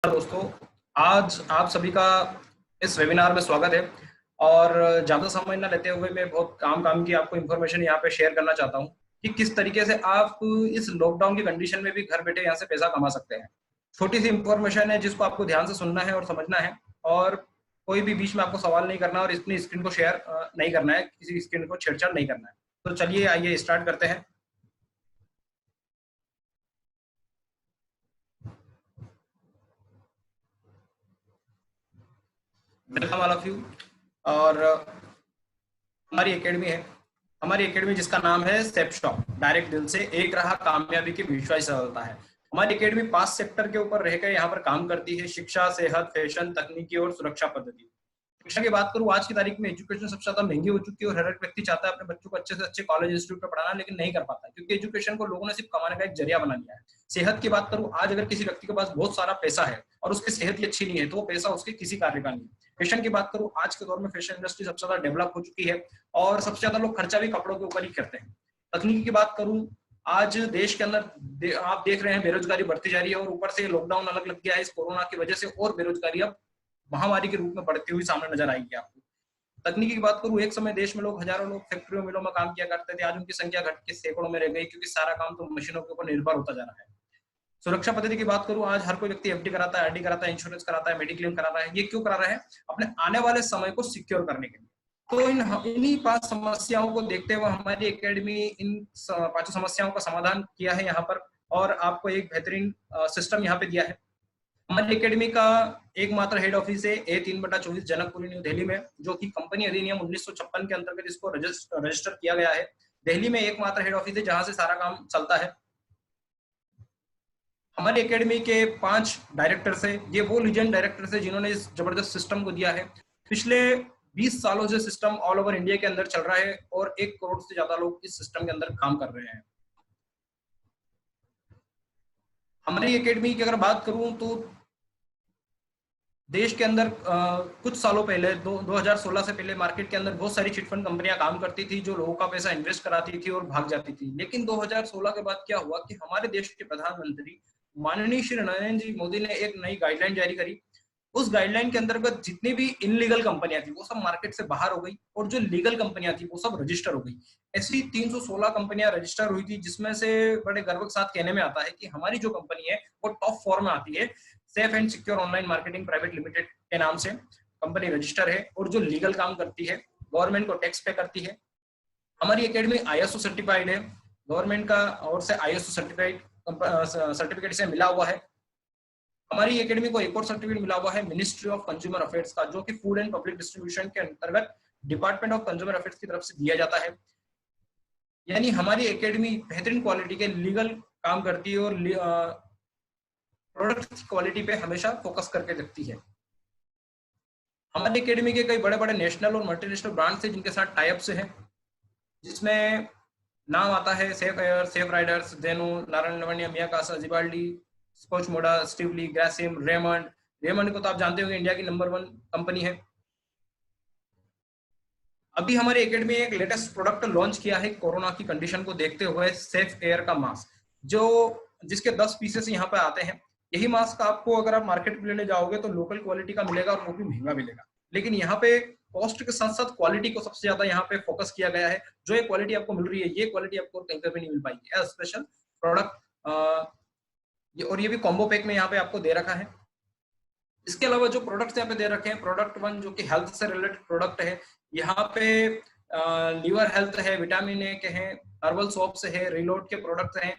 दोस्तों, आज आप सभी का इस वेबिनार में स्वागत है। और ज़्यादा समय ना लेते हुए मैं बहुत काम की आपको इन्फॉर्मेशन यहाँ पे शेयर करना चाहता हूँ कि किस तरीके से आप इस लॉकडाउन की कंडीशन में भी घर बैठे यहाँ से पैसा कमा सकते हैं। छोटी सी इन्फॉर्मेशन है जिसको आपको ध्यान से सुनना है और समझना है, और कोई भी बीच में आपको सवाल नहीं करना और अपनी स्क्रीन को शेयर नहीं करना है, किसी स्क्रीन को छेड़छाड़ नहीं करना है। तो चलिए आइए स्टार्ट करते हैं। Welcome all of you. और हमारी एकेडमी है, हमारी एकेडमी जिसका नाम है स्टेप शॉप, डायरेक्ट दिल से एक राह कामयाबी की विश्वास सरलता है। हमारी एकेडमी 5 सेक्टर के ऊपर रहकर यहाँ पर काम करती है: शिक्षा, सेहत, फैशन, तकनीकी और सुरक्षा पद्धति। शिक्षा की बात करूँ, आज की तारीख में एजुकेशन सबसे ज्यादा महंगी हो चुकी है और हर एक व्यक्ति चाहता है अपने बच्चों को अच्छे से अच्छे कॉलेज इंस्टीट्यूट में पढ़ाना, लेकिन नहीं कर पाता क्योंकि एजुकेशन को लोगों ने सिर्फ कमाने का एक जरिया बना लिया है। सेहत की बात करूँ, आज अगर किसी व्यक्ति के पास बहुत सारा पैसा है और उसकी सेहत ही अच्छी नहीं है तो वो पैसा उसके किसी कार्य का नहीं है। फैशन की बात करूँ, आज के दौर में फैशन इंडस्ट्री सबसे ज्यादा डेवलप हो चुकी है और सबसे ज्यादा लोग खर्चा भी कपड़ों के ऊपर ही करते हैं। तकनीकी की बात करूँ, आज देश के अंदर आप देख रहे हैं बेरोजगारी बढ़ती जा रही है और ऊपर से लॉकडाउन अलग लग गया है इस कोरोना की वजह से, और बेरोजगारी अब महामारी के रूप में बढ़ती हुई सामने नजर आएगी आपको। तकनीकी की बात करूँ, एक समय देश में लोग हजारों लोग फैक्ट्रियों मिलों में काम किया करते थे, आज उनकी संख्या घट के सैकड़ों में रह गई क्योंकि सारा काम तो मशीनों के ऊपर निर्भर होता जा रहा है। सुरक्षा पद्धति की बात करूं, आज हर कोई व्यक्ति एफडी कराता है, आरडी कराता है, इंश्योरेंस कराता है, मेडिक्लेम करा रहा है। ये क्यों करा रहा है? अपने आने वाले समय को सिक्योर करने के लिए। तो इन्हीं 5 समस्याओं को देखते हुए हमारी एकेडमी इन 5 समस्याओं का समाधान किया है यहाँ पर, और आपको एक बेहतरीन सिस्टम यहाँ पे दिया है। हमारी एकेडमी का एकमात्र हेड ऑफिस है A3/24 जनकपुरी न्यू दिल्ली में, जो कि कंपनी अधिनियम 1956 के अंतर्गत इसको रजिस्टर किया गया है। दिल्ली में एकमात्र हेड ऑफिस है जहां से सारा काम चलता है। हमारी एकेडमी के 5 डायरेक्टर्स है, ये वो लीजेंड डायरेक्टर्स है जिन्होंने इस जबरदस्त सिस्टम को दिया है। पिछले 20 सालों से सिस्टम ऑल ओवर इंडिया के अंदर चल रहा है और 1 करोड़ से ज्यादा लोग इस सिस्टम के अंदर काम कर रहे हैं। हमारी एकेडमी की अगर बात करूं तो देश के अंदर कुछ सालों पहले 2016 से पहले मार्केट के अंदर बहुत सारी चिटफंड कंपनियां काम करती थी जो लोगों का पैसा इन्वेस्ट कराती थी और भाग जाती थी। लेकिन 2016 के बाद क्या हुआ कि हमारे देश के प्रधानमंत्री माननीय श्री नरेंद्र जी मोदी ने एक नई गाइडलाइन जारी करी। उस गाइडलाइन के अंतर्गत जितनी भी इनलीगल कंपनियां थी वो सब मार्केट से बाहर हो गई और जो लीगल कंपनियां थी वो सब रजिस्टर हो गई। ऐसी 316 कंपनियां रजिस्टर हुई थी, जिसमें से बड़े गर्व के साथ कहने में आता है कि हमारी जो कंपनी है वो टॉप 4 में आती है। Safe and secure online marketing private limited के नाम से कंपनी रजिस्टर है और जो लीगल काम करती है, गवर्नमेंट को टैक्स पे करती है। हमारी एकेडमी ISO सर्टिफाइड है, गवर्नमेंट का और से ISO सर्टिफाइड सर्टिफिकेट से मिला हुआ है। हमारी एकेडमी को एक और सर्टिफिकेट मिला हुआ है मिनिस्ट्री ऑफ कंज्यूमर अफेयर्स का, जो कि फूड एंड पब्लिक डिस्ट्रीब्यूशन के अंतर्गत डिपार्टमेंट ऑफ कंज्यूमर अफेयर्स की तरफ से दिया जाता है। यानी हमारी एकेडमी बेहतरीन क्वालिटी के लीगल काम करती है और प्रोडक्ट की क्वालिटी पे हमेशा फोकस करके रखती है। हमारी एकेडमी के कई बड़े बड़े नेशनल और मल्टीनेशनल ब्रांड्स हैं जिनके साथ टाई अप्स हैं, जिसमें नाम आता है सेफ एयर, सेफ राइडर्स, जेनो, नारायण लवण्य, मियाकासा, जिबाल्डी, स्कॉच मोडा, स्टीवली, ग्रासिम, रेमंड। रेमंड को तो आप जानते होंगे, इंडिया की नंबर 1 कंपनी है। अभी हमारी एकेडमी एक लेटेस्ट प्रोडक्ट लॉन्च किया है कोरोना की कंडीशन को देखते हुए, सेफ एयर का मास्क, जो जिसके 10 पीसेस यहाँ पे आते हैं। यही मास्क आपको अगर आप मार्केट में लेने जाओगे तो लोकल क्वालिटी का मिलेगा और वो भी महंगा मिलेगा, लेकिन यहाँ पे कॉस्ट के साथ साथ क्वालिटी को सबसे ज्यादा यहाँ पे फोकस किया गया है। जो ये क्वालिटी आपको मिल रही है, ये क्वालिटी आपको कहीं पर भी नहीं मिल पाएगी। स्पेशल प्रोडक्ट, और ये भी कॉम्बो पैक में यहाँ पे आपको दे रखा है। इसके अलावा जो प्रोडक्ट्स यहाँ पे दे रखे हैं, प्रोडक्ट 1 जो कि हेल्थ से रिलेटेड प्रोडक्ट है, यहाँ पे लीवर हेल्थ है, विटामिन ए के हैं, हर्बल सोप्स है, रिलोड के प्रोडक्ट्स हैं।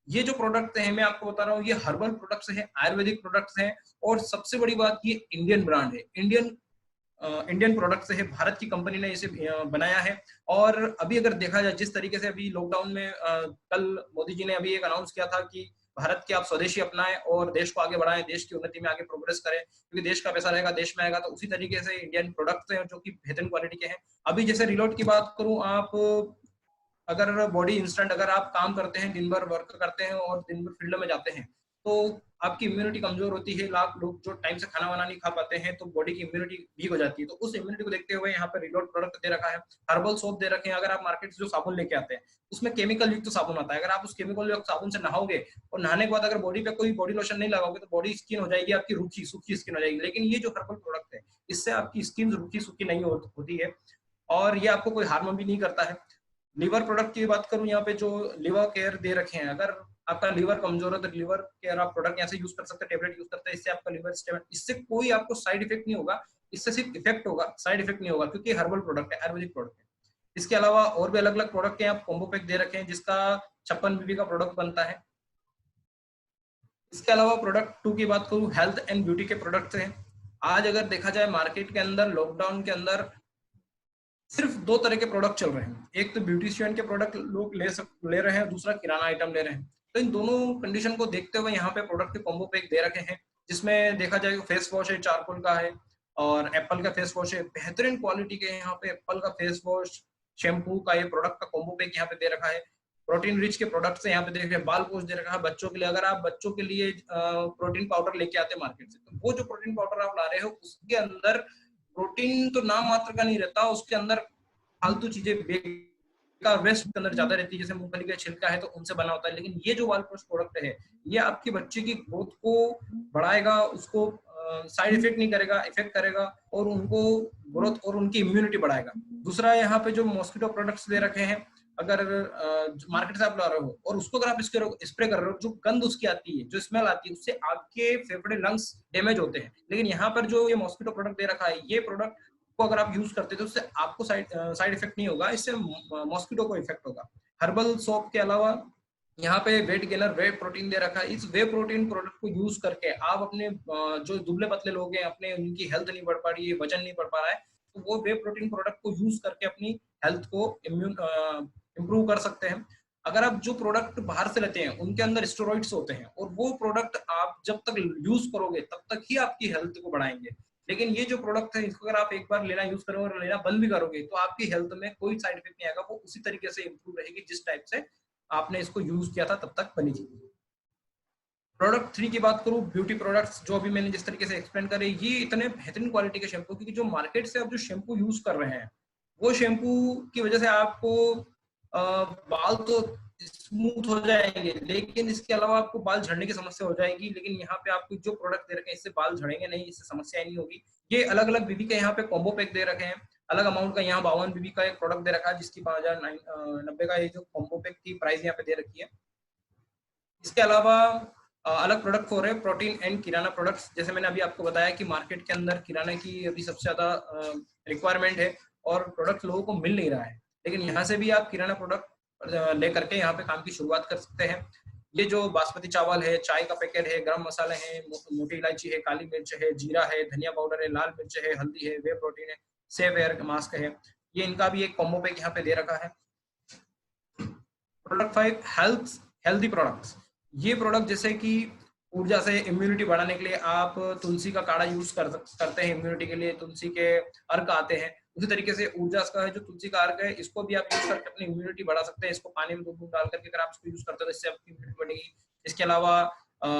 ये जो प्रोडक्ट हैं मैं आपको बता रहा हूँ, ये हर्बल प्रोडक्ट्स हैं, आयुर्वेदिक प्रोडक्ट्स हैं, और सबसे बड़ी बात ये इंडियन ब्रांड है, इंडियन प्रोडक्ट्स है, भारत की कंपनी ने इसे बनाया है। और अभी अगर देखा जाए जिस तरीके से अभी लॉकडाउन में कल मोदी जी ने अभी एक अनाउंस किया था कि भारत के आप स्वदेशी अपनाएं और देश को आगे बढ़ाएं, देश की उन्नति में आगे प्रोग्रेस करें, क्योंकि देश का पैसा रहेगा देश में आएगा। तो उसी तरीके से इंडियन प्रोडक्ट्स हैं जो कि बेहतरीन क्वालिटी के हैं। अभी जैसे रिलोड की बात करूं, आप अगर बॉडी इंस्टेंट अगर आप काम करते हैं, दिन भर वर्क करते हैं और दिन भर फील्ड में जाते हैं, तो आपकी इम्यूनिटी कमजोर होती है, लाख लोग जो टाइम से खाना वाना नहीं खा पाते हैं तो बॉडी की इम्यूनिटी वीक हो जाती है, तो उस इम्यूनिटी को देखते हुए यहाँ पे रिलोड प्रोडक्ट दे रखा है, हर्बल सोप दे रखे हैं। अगर आप मार्केट से जो साबुन लेके आते हैं उसमें केमिकल युक्त साबुन आता है, अगर आप उस केमिकल युक्त साबुन से नहाओगे और नहाने के बाद अगर बॉडी पे कोई बॉडी लोशन नहीं लगाओगे तो बॉडी स्किन हो जाएगी आपकी रूखी सूखी स्किन हो जाएगी। लेकिन ये जो हर्बल प्रोडक्ट है इससे आपकी स्किन रूखी सूखी नहीं होती है और ये आपको कोई हार्म भी नहीं करता है। लीवर प्रोडक्ट की बात करूं, यहाँ पे जो लिवर केयर दे रखे हैं, अगर आपका लीवर कमजोर है तो लीवर केयर आप प्रोडक्ट यहाँ से यूज कर सकते हैं, टेबलेट यूज करते हैं, इससे आपका लीवर स्टेबल, इससे कोई आपको साइड इफेक्ट नहीं होगा, इससे सिर्फ इफेक्ट होगा, साइड इफेक्ट नहीं होगा, क्योंकि हर्बल प्रोडक्ट है, आयुर्वेदिक प्रोडक्ट है। इसके अलावा और भी अलग अलग प्रोडक्ट हैं, आप कॉम्बो पैक दे रखे हैं जिसका 56 बीबी का प्रोडक्ट बनता है। इसके अलावा प्रोडक्ट 2 की बात करूं, हेल्थ एंड ब्यूटी के प्रोडक्ट्स हैं। आज अगर देखा जाए मार्केट के अंदर, लॉकडाउन के अंदर सिर्फ 2 तरह के प्रोडक्ट चल रहे हैं, एक तो ब्यूटिशियन के प्रोडक्ट लोग ले रहे हैं, दूसरा किराना आइटम ले रहे हैं। तो इन दोनों कंडीशन को देखते हुए यहाँ पे प्रोडक्ट के कॉम्बो पैक दे रखे हैं, जिसमें देखा जाए फेस वॉश है, चारकोल का है और एप्पल का फेस वॉश है, बेहतरीन क्वालिटी के यहाँ पे एप्पल का फेस वॉश, शैम्पू का ये प्रोडक्ट का कॉम्बो पैक यहाँ पे दे रखा है। प्रोटीन रिच के प्रोडक्ट्स यहाँ पे देख रहे हैं, बाल पोस्ट दे रखा है बच्चों के लिए। अगर आप बच्चों के लिए प्रोटीन पाउडर लेके आते हैं मार्केट से, तो वो जो प्रोटीन पाउडर आप ला रहे हो उसके अंदर प्रोटीन तो नाम मात्र का नहीं रहता, उसके अंदर फालतू चीजें बेकार वेस्ट के अंदर ज्यादा रहती है, जैसे मूंगफली का छिलका है तो उनसे बना होता है। लेकिन ये जो वाल पोस्ट प्रोडक्ट है ये आपके बच्चे की ग्रोथ को बढ़ाएगा, उसको साइड इफेक्ट नहीं करेगा, इफेक्ट करेगा और उनको ग्रोथ और उनकी इम्यूनिटी बढ़ाएगा। दूसरा यहाँ पे जो मॉस्किटो प्रोडक्ट्स दे रखे हैं, अगर मार्केट से आप ला रहे हो और उसको अगर आप स्प्रे कर रहे हो, जो गंध उसकी आती है, जो स्मेल आती है, उससे आपके फेफड़े लंग्स डैमेज होते हैं। लेकिन यहाँ पर जो ये मॉस्किटो प्रोडक्ट दे रखा है, ये प्रोडक्ट को अगर आप यूज करते हो तो उससे आपको साइड इफेक्ट नहीं होगा, इससे मॉस्किटो को इफेक्ट होगा। हर्बल सोप के अलावा यहाँ पे वेट गेनर वे प्रोटीन दे रखा है। इस वे प्रोटीन प्रोडक्ट को यूज करके आप अपने जो दुबले पतले लोग हैं, अपने उनकी हेल्थ नहीं बढ़ पा रही है, वजन नहीं बढ़ पा रहा है, तो वो वे प्रोटीन प्रोडक्ट को यूज करके अपनी हेल्थ को इम्प्रूव कर सकते हैं। अगर आप जो प्रोडक्ट बाहर से लेते हैं उनके अंदर स्टेरॉइड्स होते हैं और वो प्रोडक्ट आप जब तक यूज करोगे तब तक ही आपकी हेल्थ को बढ़ाएंगे। लेकिन ये जो प्रोडक्ट है इसको अगर आप एक बार लेना यूज करोगे और लेना बंद भी करोगे तो आपकी हेल्थ में कोई साइड इफेक्ट नहीं आएगा, वो उसी तरीके से इम्प्रूव रहेगी जिस टाइप से आपने इसको यूज किया था तब तक बनी थी। प्रोडक्ट 3 की बात करूं, ब्यूटी प्रोडक्ट्स, जो अभी मैंने जिस तरीके से एक्सप्लेन करे, ये इतने बेहतरीन क्वालिटी के शैम्पू, क्योंकि जो मार्केट से आप जो शैम्पू यूज कर रहे हैं वो शैम्पू की वजह से आपको बाल तो स्मूथ हो जाएंगे, लेकिन इसके अलावा आपको बाल झड़ने की समस्या हो जाएगी। लेकिन यहाँ पे आपको जो प्रोडक्ट दे रखे हैं इससे बाल झड़ेंगे नहीं, इससे समस्या नहीं होगी। ये अलग अलग बीबी के यहाँ पे कॉम्बो पैक दे रखे हैं, अलग अमाउंट का। यहाँ 52 बीबी का एक प्रोडक्ट दे रखा है जिसकी 5090 का ये जो कॉम्बो पैक की प्राइस यहाँ पे दे रखी है। इसके अलावा अलग प्रोडक्ट हो रहे हैं प्रोटीन एंड किराना प्रोडक्ट्स। जैसे मैंने अभी आपको बताया कि मार्केट के अंदर किराना की अभी सबसे ज्यादा रिक्वायरमेंट है और प्रोडक्ट लोगों को मिल नहीं रहा है, लेकिन यहाँ से भी आप किराना प्रोडक्ट लेकर के यहाँ पे काम की शुरुआत कर सकते हैं। ये जो बासमती चावल है, चाय का पैकेट है, गरम मसाले हैं, मोटी इलायची है, काली मिर्च है, जीरा है, धनिया पाउडर है, लाल मिर्च है, हल्दी है, वे प्रोटीन है, सेव एयर मास्क है, ये इनका भी एक कॉम्बो पैक यहाँ पे दे रखा है। Product 5 healthy products. ये प्रोडक्ट जैसे कि ऊर्जा से इम्यूनिटी बढ़ाने के लिए आप तुलसी का काढ़ा यूज करते हैं, इम्यूनिटी के लिए तुलसी के अर्क आते हैं, उसी तरीके से ऊर्जा का है जो तुलसी का अर्क है, इसको भी आप यूज करके अपनी इम्यूनिटी बढ़ा सकते हैं। इसको पानी में दूध डाल करके अगर आप इसको यूज करते हो तो इससे आपकी इम्यूनिटी बढ़ेगी। इसके अलावा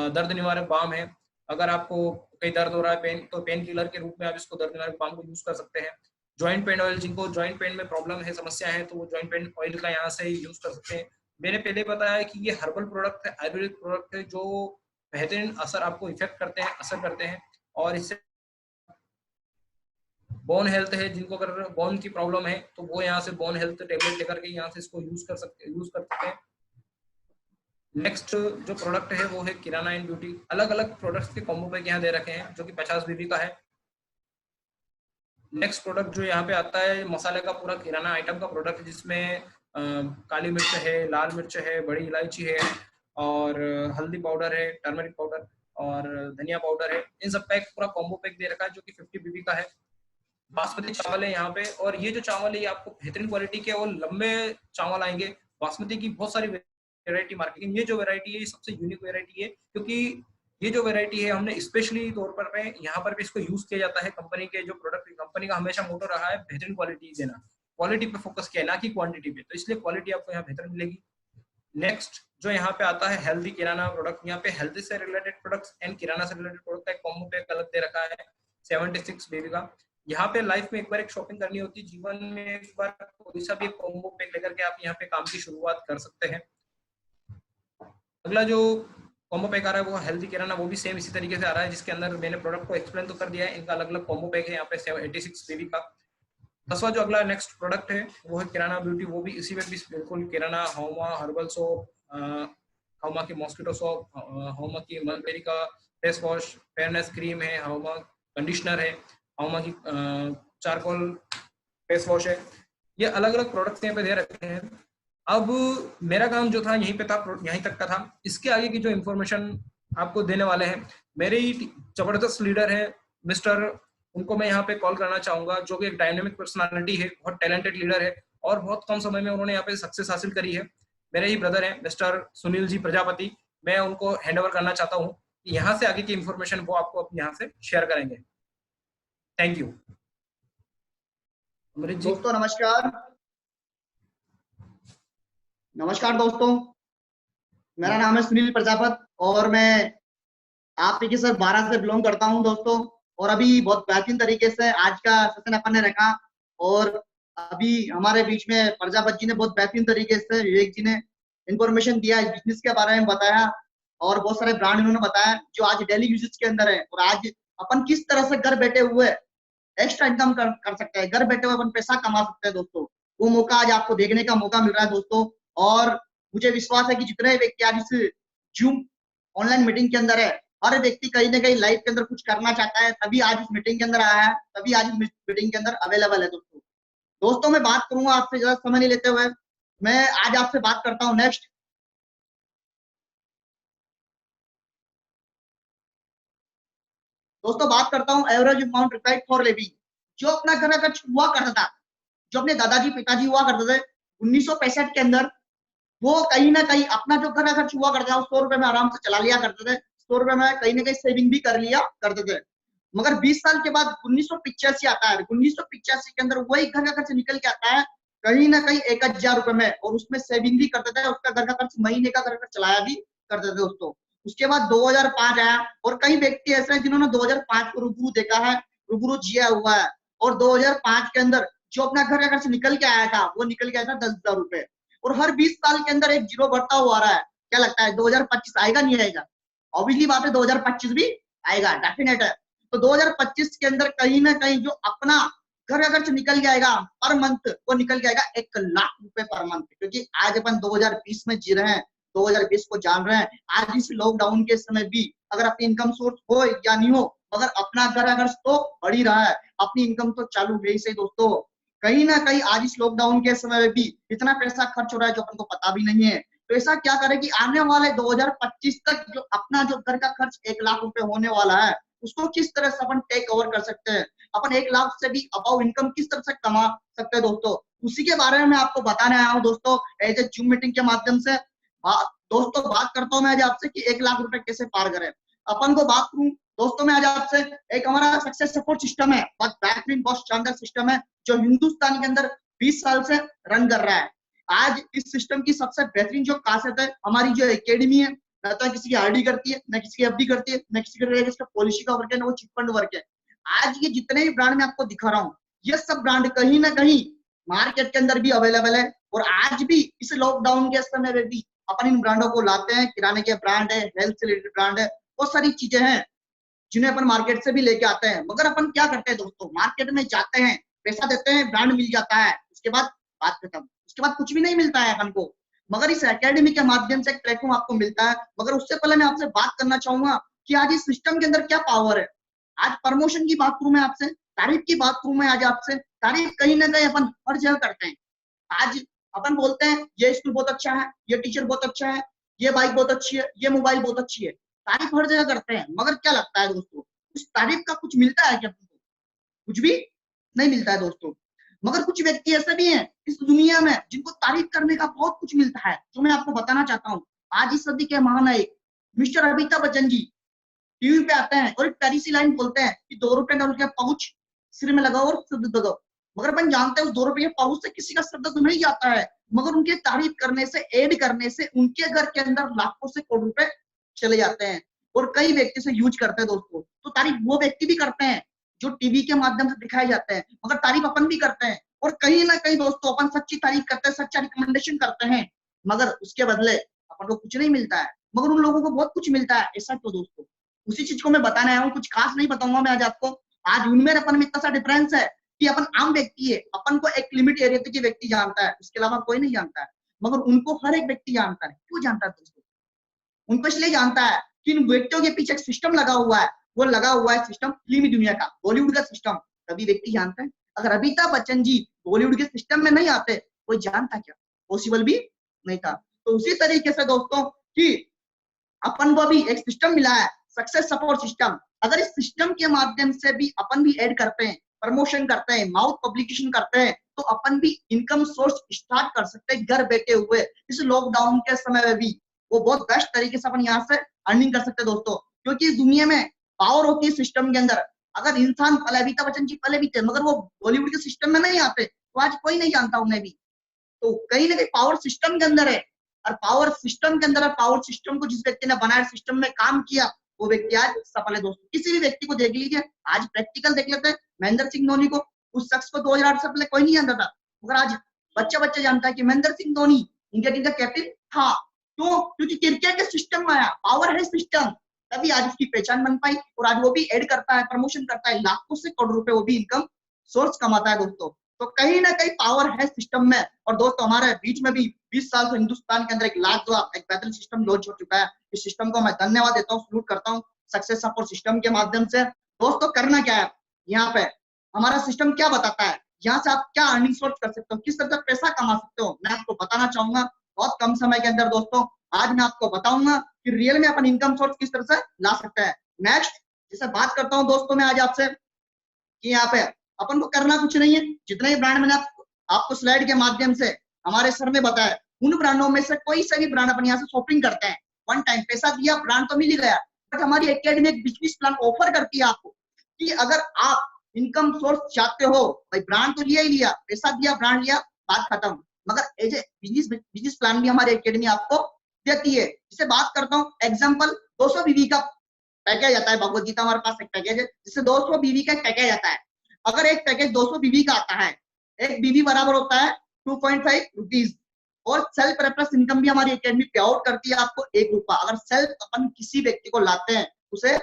दर्द निवारक बाम है, अगर आपको कहीं दर्द हो रहा है पेन, तो पेन किलर के रूप में आप इसको दर्द निवारक बाम को यूज कर सकते हैं। जॉइंट पेन ऑयल, जिनको जॉइंट पेन में प्रॉब्लम है, समस्या है, तो वो जॉइंट पेन ऑयल का यहाँ से यूज कर सकते हैं। मैंने पहले बताया कि ये हर्बल प्रोडक्ट है, आयुर्वेदिक प्रोडक्ट है, जो बेहतरीन असर आपको इफेक्ट करते हैं, असर करते हैं। और इससे बोन हेल्थ है, जिनको अगर बोन की प्रॉब्लम है तो वो यहाँ से बोन हेल्थ टेबलेट लेकर के यहाँ से इसको यूज कर सकते हैं। नेक्स्ट जो प्रोडक्ट है वो है किराना एंड ब्यूटी। अलग अलग प्रोडक्ट्स के कॉम्बो पैक यहाँ दे रखे हैं जो कि 50 बीबी का है। नेक्स्ट प्रोडक्ट जो यहाँ पे आता है, मसाले का पूरा किराना आइटम का प्रोडक्ट, जिसमें काली मिर्च है, लाल मिर्च है, बड़ी इलायची है और हल्दी पाउडर है, टर्मरिक पाउडर और धनिया पाउडर है। इन सब का एक पूरा कॉम्बो पैक दे रखा है जो कि 50 बीबी का है। बासमती चावल है यहाँ पे, और ये जो चावल है ये आपको बेहतरीन क्वालिटी के और लंबे चावल आएंगे। बासमती की बहुत सारी वेरायटी मार्केट, ये जो वेरायटी है ये सबसे यूनिक वेरायटी है, क्योंकि ये जो वेरायटी है हमने स्पेशली तौर पर यहाँ पर भी इसको यूज किया जाता है। कंपनी के जो प्रोडक्ट, कंपनी का हमेशा मोटो रहा है बेहतरीन क्वालिटी देना, क्वालिटी पे फोकस किया है ना कि क्वांटिटी पे, तो इसलिए क्वालिटी आपको यहाँ बेहतर मिलेगी। नेक्स्ट जो यहाँ पे आता है हेल्दी किराना प्रोडक्ट, यहाँ पे हेल्दी से रिलेटेड प्रोडक्ट्स एंड किराना से रिलेटेड प्रोडक्ट का एक कॉम्बो पैक अलग दे रखा है 76 बेबी का। यहाँ पे लाइफ में एक बार एक शॉपिंग करनी होती है, जीवन में एक बार कोई सा भी एक कॉम्बो पैक लेकर के आप यहाँ पे काम की शुरुआत कर सकते हैं। अगला जो कॉम्बो पैक आ रहा है वो हेल्दी किराना, वो भी सेम इसी तरीके से आ रहा है, जिसके अंदर मैंने प्रोडक्ट को एक्सप्लेन तो कर दिया है। इनका अलग अलग कॉम्बो पैक है यहाँ पे 86 बेबी का। 10वां जो अगला नेक्स्ट प्रोडक्ट है वो है किराना ब्यूटी, वो भी इसी में भी बिल्कुल किराना, हौमा हर्बल सोप, हौमा की मॉस्किटो सोप, हौमा की मलबेरी का फेस वॉश, फेयरनेस क्रीम है, हौमा कंडीशनर है, हौमा की चारकोल फेस वॉश है। ये अलग अलग प्रोडक्ट्स यहाँ पे दे रखे हैं। अब मेरा काम जो था यहीं पे था, यहीं तक का था। इसके आगे की जो इन्फॉर्मेशन आपको देने वाले हैं मेरे ही जबरदस्त लीडर है मिस्टर, उनको मैं यहाँ पे कॉल करना चाहूंगा, जो कि एक डायनेमिक पर्सनालिटी है, बहुत टैलेंटेड लीडर है और बहुत कम समय में उन्होंने यहाँ पे सक्सेस हासिल करी है। मेरे ही ब्रदर हैं मिस्टर सुनील जी प्रजापति। मैं उनको हैंड ओवर करना चाहता हूँ, यहाँ से आगे की इन्फॉर्मेशन वो आपको यहाँ से शेयर करेंगे। Thank you. अमृत जी। दोस्तों नमस्कार। नमस्कार दोस्तों, मेरा नाम है सुनील प्रजापत और मैं आपके सर 12 से बिलोंग करता हूं दोस्तों। और अभी बहुत बेहतरीन तरीके से आज का सेशन अपन ने रखा और अभी हमारे बीच में प्रजापत जी ने बहुत बेहतरीन तरीके से विवेक जी ने इंफॉर्मेशन दिया, इस बिजनेस के बारे में बताया और बहुत सारे ब्रांड इन्होंने बताया जो आज डेली यूजेज के अंदर है। और आज अपन किस तरह से घर बैठे हुए एक्स्ट्रा इनकम कर सकते हैं, घर बैठे हुए अपन पैसा कमा सकते हैं दोस्तों, वो मौका आज आपको देखने का मौका मिल रहा है दोस्तों। और मुझे विश्वास है कि जितने व्यक्ति आज इस जूम ऑनलाइन मीटिंग के अंदर है, हर व्यक्ति कहीं ना कहीं लाइफ के अंदर कुछ करना चाहता है, तभी आज इस मीटिंग के अंदर आया है, तभी आज इस मीटिंग के अंदर अवेलेबल है दोस्तों। दोस्तों मैं बात करूंगा आपसे ज्यादा समय नहीं लेते हुए, मैं आज आपसे बात करता हूँ नेक्स्ट। दोस्तों बात करता हूँ average amount required for living. जो अपना घर अगर हुआ करता था, जो अपने दादाजी पिताजी हुआ करते थे 1965 के अंदर, वो कहीं ना कहीं अपना जो घर खर्च हुआ करता था 100 रुपए में आराम से चला लिया करते थे, 100 रुपए में कहीं ना कहीं सेविंग भी कर लिया करते थे। मगर 20 साल के बाद 1985 आता है, 1985 के अंदर वही घर का खर्च निकल के आता है कहीं ना कहीं 1000 रुपए में, और उसमें सेविंग भी करते थे, उसका घर का खर्च महीने का घर खर्च चलाया भी करते थे दोस्तों। उसके बाद 2005 आया और कई व्यक्ति ऐसे हैं जिन्होंने 2005 को रूबरू देखा है, रूबरू जिया हुआ है। और 2005 के अंदर जो अपना घर का खर्च निकल के आया था वो निकल के आया था 10,000 रुपए, और हर 20 साल के अंदर एक जीरो बढ़ता हुआ आ रहा है। क्या लगता है 2025 आएगा नहीं आएगा? ऑब्वियसली बात है 2025 भी आएगा, डेफिनेट है। तो 2025 के अंदर कहीं ना कहीं जो अपना घर का खर्च निकल जाएगा पर मंथ, वो निकल जाएगा 1,00,000 रुपए पर मंथ। क्योंकि आज अपन 2020 में जी रहे हैं, 2020 को जान रहे हैं। आज इस लॉकडाउन के समय भी अगर अपनी इनकम सोर्स हो या नहीं हो, मगर अपना घर का खर्च तो बढ़ ही रहा है, अपनी इनकम तो चालू है ही सही दोस्तों। कहीं ना कहीं आज इस लॉकडाउन के समय में भी इतना पैसा खर्च हो रहा है जो अपन को पता भी नहीं है। तो ऐसा क्या करें कि आने वाले 2025 तक जो अपना जो घर का खर्च 1,00,000 रुपए होने वाला है, उसको किस तरह से अपन टेक ओवर कर सकते हैं, अपन 1,00,000 से भी अबाउ इनकम किस तरह से कमा सकते हैं दोस्तों, उसी के बारे में मैं आपको बताने आया हूँ दोस्तों एज ए जूम मीटिंग के माध्यम से। दोस्तों बात करता हूँ मैं आज आपसे कि 1,00,000 रुपए कैसे पार करें। अपन को बात करूं दोस्तों मैं आज आपसे, एक हमारा सक्सेस सपोर्ट सिस्टम है, बहुत बेहतरीन बहुत शानदार सिस्टम है जो हिंदुस्तान के अंदर 20 साल से रन कर रहा है। आज इस सिस्टम की सबसे बेहतरीन जो खासियत है, हमारी जो एकेडमी है, न तो किसी की आरडी करती है, न किसी की एफडी करती है, न किसी का पॉलिसी का वर्क है, न वो चिट फंड वर्क है। आज ये जितने भी ब्रांड मैं आपको दिखा रहा हूँ, ये सब ब्रांड कहीं ना कहीं मार्केट के अंदर भी अवेलेबल है। और आज भी इस लॉकडाउन के समय में भी अपन इन ब्रांडों को लाते हैं। किराने के ब्रांड है, हेल्थ से रिलेटेड ब्रांड है, बहुत सारी चीजें हैं जिन्हें अपन मार्केट से भी लेके आते हैं। मगर अपन क्या करते हैं दोस्तों, मार्केट में जाते हैं, पैसा देते हैं, ब्रांड मिल जाता है, उसके बाद बात खत्म, उसके बाद कुछ भी नहीं मिलता है अपन को। मगर इस एकेडमी के माध्यम से एक प्लेटफॉर्म आपको मिलता है। मगर उससे पहले मैं आपसे बात करना चाहूंगा कि आज इस सिस्टम के अंदर क्या पावर है। आज प्रमोशन की बात करूं मैं आपसे, तारीफ की बात करूं मैं आज आपसे, तारीफ कहीं ना कहीं अपन हर जगह करते हैं। आज अपन बोलते हैं ये स्कूल बहुत अच्छा है, ये टीचर बहुत अच्छा है, ये बाइक बहुत अच्छी है, ये मोबाइल बहुत अच्छी है, तारीफ हर जगह करते हैं। मगर क्या लगता है दोस्तों, उस तारीफ का कुछ मिलता है क्या? कुछ भी नहीं मिलता है दोस्तों। मगर कुछ व्यक्ति ऐसे भी हैं इस दुनिया में जिनको तारीफ करने का बहुत कुछ मिलता है, जो मैं आपको बताना चाहता हूँ। आज इस सदी के महानायक मिस्टर अमिताभ बच्चन जी टीवी पे आते हैं और एक प्यारी सी लाइन बोलते हैं कि 2 रुपए डाल के पाउच सिर में लगाओ और शुद्ध दो। मगर अपन जानते हैं उस 2 रुपए के पाउच से किसी का सर दर्द नहीं जाता है, मगर उनके तारीफ करने से, ऐड करने से उनके घर के अंदर लाखों से करोड़ रुपए चले जाते हैं और कई व्यक्ति से यूज करते हैं दोस्तों। तो तारीफ वो व्यक्ति भी करते हैं जो टीवी के माध्यम से दिखाए जाते हैं, मगर तारीफ अपन भी करते हैं और कहीं ना कहीं दोस्तों अपन सच्ची तारीफ करते हैं, सच्चा रिकमेंडेशन करते हैं, मगर उसके बदले अपन को कुछ नहीं मिलता है, मगर उन लोगों को बहुत कुछ मिलता है। ऐसा क्यों दोस्तों? उसी चीज को मैं बताने आया हूँ, कुछ खास नहीं बताऊंगा मैं आज आपको। आज उनमें अपन में इतना सा डिफरेंस है कि अपन आम व्यक्ति है, अपन को एक लिमिट एरिया तक व्यक्ति जानता है, उसके अलावा कोई नहीं जानता है, मगर उनको हर एक व्यक्ति जानता है। क्यों जानता है दोस्तों? उनको इसलिए जानता है कि इन व्यक्तियों के पीछे एक सिस्टम लगा हुआ है, वो लगा हुआ है सिस्टम फिल्मी दुनिया का, बॉलीवुड का सिस्टम, तभी व्यक्ति जानता है। अगर अमिताभ बच्चन जी बॉलीवुड के सिस्टम में नहीं आते, कोई जानता क्या? पॉसिबल भी नहीं था। तो उसी तरीके से दोस्तों कि अपन को भी एक सिस्टम मिला है, सक्सेस सपोर्ट सिस्टम। अगर इस सिस्टम के माध्यम से भी अपन भी ऐड करते हैं, प्रमोशन करते हैं, माउथ पब्लिकेशन करते हैं, तो अपन भी इनकम सोर्स स्टार्ट कर सकते हैं घर बैठे हुए। इस लॉकडाउन के समय में भी वो बहुत बेस्ट तरीके से अपन यहाँ से अर्निंग कर सकते हैं दोस्तों, क्योंकि इस दुनिया में पावर होती है सिस्टम के अंदर। अगर इंसान पहले, अमिताभ बच्चन जी पहले भी थे, मगर वो बॉलीवुड के सिस्टम में नहीं आते, तो आज कोई नहीं जानता उन्हें भी। तो कहीं ना कहीं पावर सिस्टम के अंदर है, और पावर सिस्टम के अंदर है, पावर सिस्टम को जिस व्यक्ति ने बनाया, सिस्टम में काम किया, वो व्यक्ति आज सफल है दोस्तों। किसी भी व्यक्ति को देख लीजिए, आज प्रैक्टिकल देख लेते हैं, महेंद्र सिंह धोनी को, उस शख्स को 2008 से पहले कोई नहीं जानता था, मगर आज बच्चा बच्चा जानता है कि महेंद्र सिंह धोनी इंडिया टीम का कैप्टन था। क्यों? क्योंकि क्रिकेट के सिस्टम में आया, पावर है सिस्टम, तभी आज उसकी पहचान बन पाई, और आज वो भी ऐड करता है, प्रमोशन करता है, लाखों से करोड़ रुपए वो भी इनकम सोर्स कमाता है दोस्तों। तो कहीं ना कहीं पावर है सिस्टम में। और दोस्तों हमारे बीच में भी 20 साल से हिंदुस्तान के अंदर एक लाजवाब, एक बेहतरीन सिस्टम लॉन्च हो चुका है। इस सिस्टम को मैं धन्यवाद देता हूँ, सलूट करता हूँ, सक्सेस सपोर्ट सिस्टम के माध्यम से। दोस्तों करना क्या है यहाँ पे, हमारा सिस्टम क्या बताता है, यहाँ से आप क्या अर्निंग सोर्स कर सकते हो, किस तरह से पैसा कमा सकते हो, मैं आपको बताना चाहूंगा बहुत कम समय के अंदर दोस्तों। आज मैं आपको बताऊंगा कि रियल में अपन इनकम सोर्स किस तरह से ला सकते हैं। नेक्स्ट जैसे बात करता हूँ दोस्तों मैं आज आपसे कि यहाँ पे अपन को करना कुछ नहीं है, जितने भी ब्रांड मैंने आपको स्लाइड के माध्यम से हमारे सर ने बताया, उन ब्रांडों में से कोई सा भी ब्रांड अपन यहाँ से शॉपिंग करते हैं, वन टाइम पैसा दिया, ब्रांड तो मिल ही गया, बट हमारी एकेडमी एक बिजनेस प्लान ऑफर करती है आपको कि अगर आप इनकम सोर्स चाहते हो, भाई ब्रांड तो लिया ही लिया, पैसा दिया, ब्रांड लिया, बात खत्म, मगर एज ए बिजनेस प्लान भी हमारी एकेडमी आपको देती है। जिसे बात करता हूँ एग्जाम्पल, 200 बीवी का पैकेज आता है, भगवत गीता हमारे पास एक पैकेज है जिससे 200 बीवी का पैकेज आता है। अगर एक पैकेज 200 बीवी का आता है, एक बीवी बराबर होता है 2.5 रुपीज, और सेल्फ रेफरेंस इनकम भी हमारी एकेडमी पे आउट करती है आपको 1 रुपया। अगर सेल्फ अपन किसी व्यक्ति को लाते हैं, उसे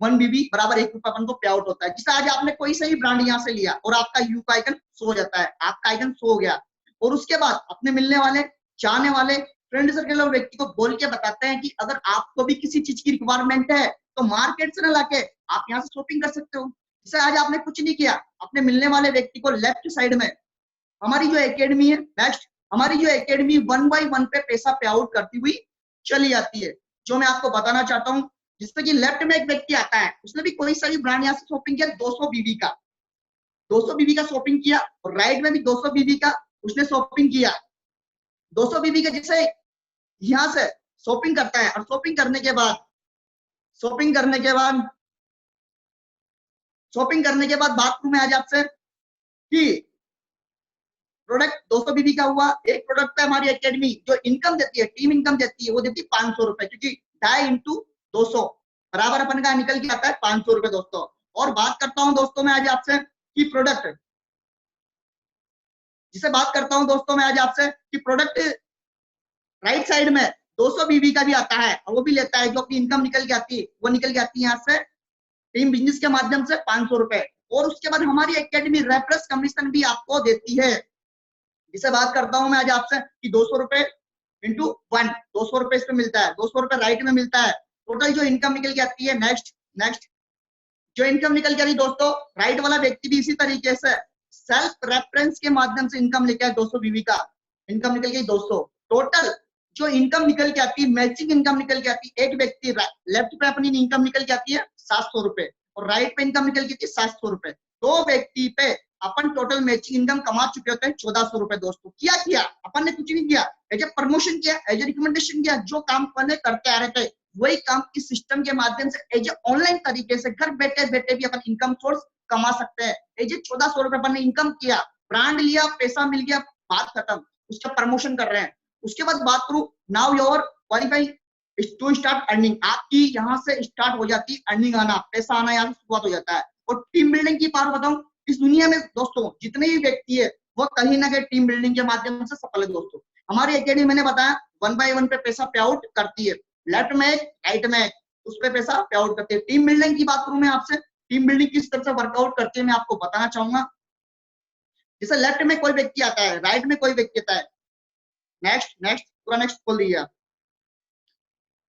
1 बीवी बराबर 1 रुपया अपन को पे आउट होता है। जिसे आज आपने कोई सही ब्रांड यहाँ से लिया और आपका यू का आइकन शो हो जाता है, आपका आइकन शो हो गया, और उसके बाद अपने मिलने वाले, चाहने वाले, फ्रेंड सर्कल और व्यक्ति को बोल के बताते हैं कि अगर आपको भी किसी चीज की रिक्वायरमेंट है तो मार्केट से न लाके आप यहाँ से शॉपिंग कर सकते हो। जैसे आज आपने कुछ नहीं किया, अपने मिलने वाले व्यक्ति को लेफ्ट साइड में हमारी जो एकेडमी है, नेक्स्ट हमारी जो एकेडमी 1 बाय 1 पे पैसा पे आउट करती हुई चली जाती है, जो मैं आपको बताना चाहता हूँ। जिसपे कि लेफ्ट में एक व्यक्ति आता है, उसने भी कोई सा भी ब्रांड यहाँ से शॉपिंग किया, 200 बीवी का, 200 बीवी का शॉपिंग किया, और राइट में भी 200 बीवी का उसने शॉपिंग किया। 200 बीवी का जिसे यहाँ से शॉपिंग करता है, और शॉपिंग करने के बाद बाथरूम में आ जाते हैं कि प्रोडक्ट 200 बीबी का हुआ। एक प्रोडक्ट पे हमारी एकेडमी जो इनकम देती है, टीम इनकम देती है, वो देती है 500 रुपए, क्योंकि 2.5 इंटू 200 बराबर अपन का निकल के आता है 500 रुपए दोस्तों। और बात करता हूं दोस्तों मैं आज आपसे कि प्रोडक्ट, जिसे बात करता हूं दोस्तों मैं आज आपसे कि प्रोडक्ट राइट साइड में 200 बीबी का भी आता है, और वो भी लेता है, जो अपनी इनकम निकल के आती है, वो निकल के आती है यहाँ से टीम बिजनेस के माध्यम से 500 रुपए। और उसके बाद हमारी एकेडमी रेफरेंस कमीशन भी आपको देती है। जिसे बात करता हूं मैं आज आपसे कि 200 रुपए इंटू 1, 200 रुपए इसमें मिलता है, 200 रुपए राइट में मिलता है, टोटल जो इनकम निकल के आती है। नेक्स्ट जो इनकम निकल के आ रही दोस्तों, राइट वाला व्यक्ति भी इसी तरीके से सेल्फ रेफरेंस के माध्यम से इनकम लेके आए, 200 बीवी का इनकम निकल गई 200। टोटल जो इनकम निकल के आती है, मैचिंग इनकम निकल के आती है, एक व्यक्ति लेफ्ट पे अपनी इनकम निकल के आती है 700 रुपए, और राइट पे इनकम निकल के आती है 700 रुपए। 2 व्यक्ति पे अपन टोटल मैचिंग इनकम कमा चुके होते हैं 1400 रुपए दोस्तों। क्या अपन ने कुछ नहीं किया, एज ए प्रमोशन किया, एज ए रिकमेंडेशन किया, जो काम अपन करते आ रहे थे वही काम इस सिस्टम के माध्यम से एज ए ऑनलाइन तरीके से घर बैठे बैठे भी अपन इनकम सोर्स कमा सकते हैं। एज ए 1400 रुपए अपन ने इनकम किया, ब्रांड लिया, पैसा मिल गया, बात खत्म, उसका प्रमोशन कर रहे हैं। उसके बाद बात करूं, now your qualify to start earning, आपकी यहाँ से स्टार्ट हो जाती है अर्निंग आना, पैसा आना यहाँ से शुरुआत हो जाता है। और टीम बिल्डिंग की बात बताऊं, इस दुनिया में दोस्तों जितने भी व्यक्ति है वो कहीं ना कहीं टीम बिल्डिंग के माध्यम से सफल है दोस्तों। हमारी एकेडमी मैंने बताया 1 by 1 पे पैसा पे आउट करती है, लेफ्ट में राइट में उस पे पैसा पे आउट करती है। टीम बिल्डिंग की बात करूं मैं आपसे, टीम बिल्डिंग किस तरह से वर्कआउट करती है मैं आपको बताना चाहूंगा। जैसे लेफ्ट में कोई व्यक्ति आता है, राइट में कोई व्यक्ति आता है, नेक्स्ट नेक्स्ट पूरा नेक्स्ट खोल दीजिए आप।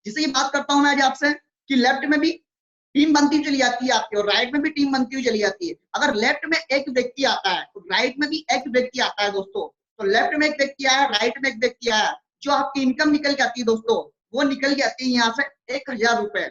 जैसे ये बात करता हूं मैं आज आपसे कि लेफ्ट में भी टीम बनती चली जाती है आपकी और राइट में भी टीम बनती हुई चली जाती है। अगर लेफ्ट में एक व्यक्ति आता है तो राइट में भी एक व्यक्ति आता है दोस्तों। तो लेफ्ट में एक व्यक्ति आया, राइट में एक व्यक्ति आया, जो आपकी इनकम निकल के आती है दोस्तों, वो निकल के आती है यहाँ से 1000 रुपए।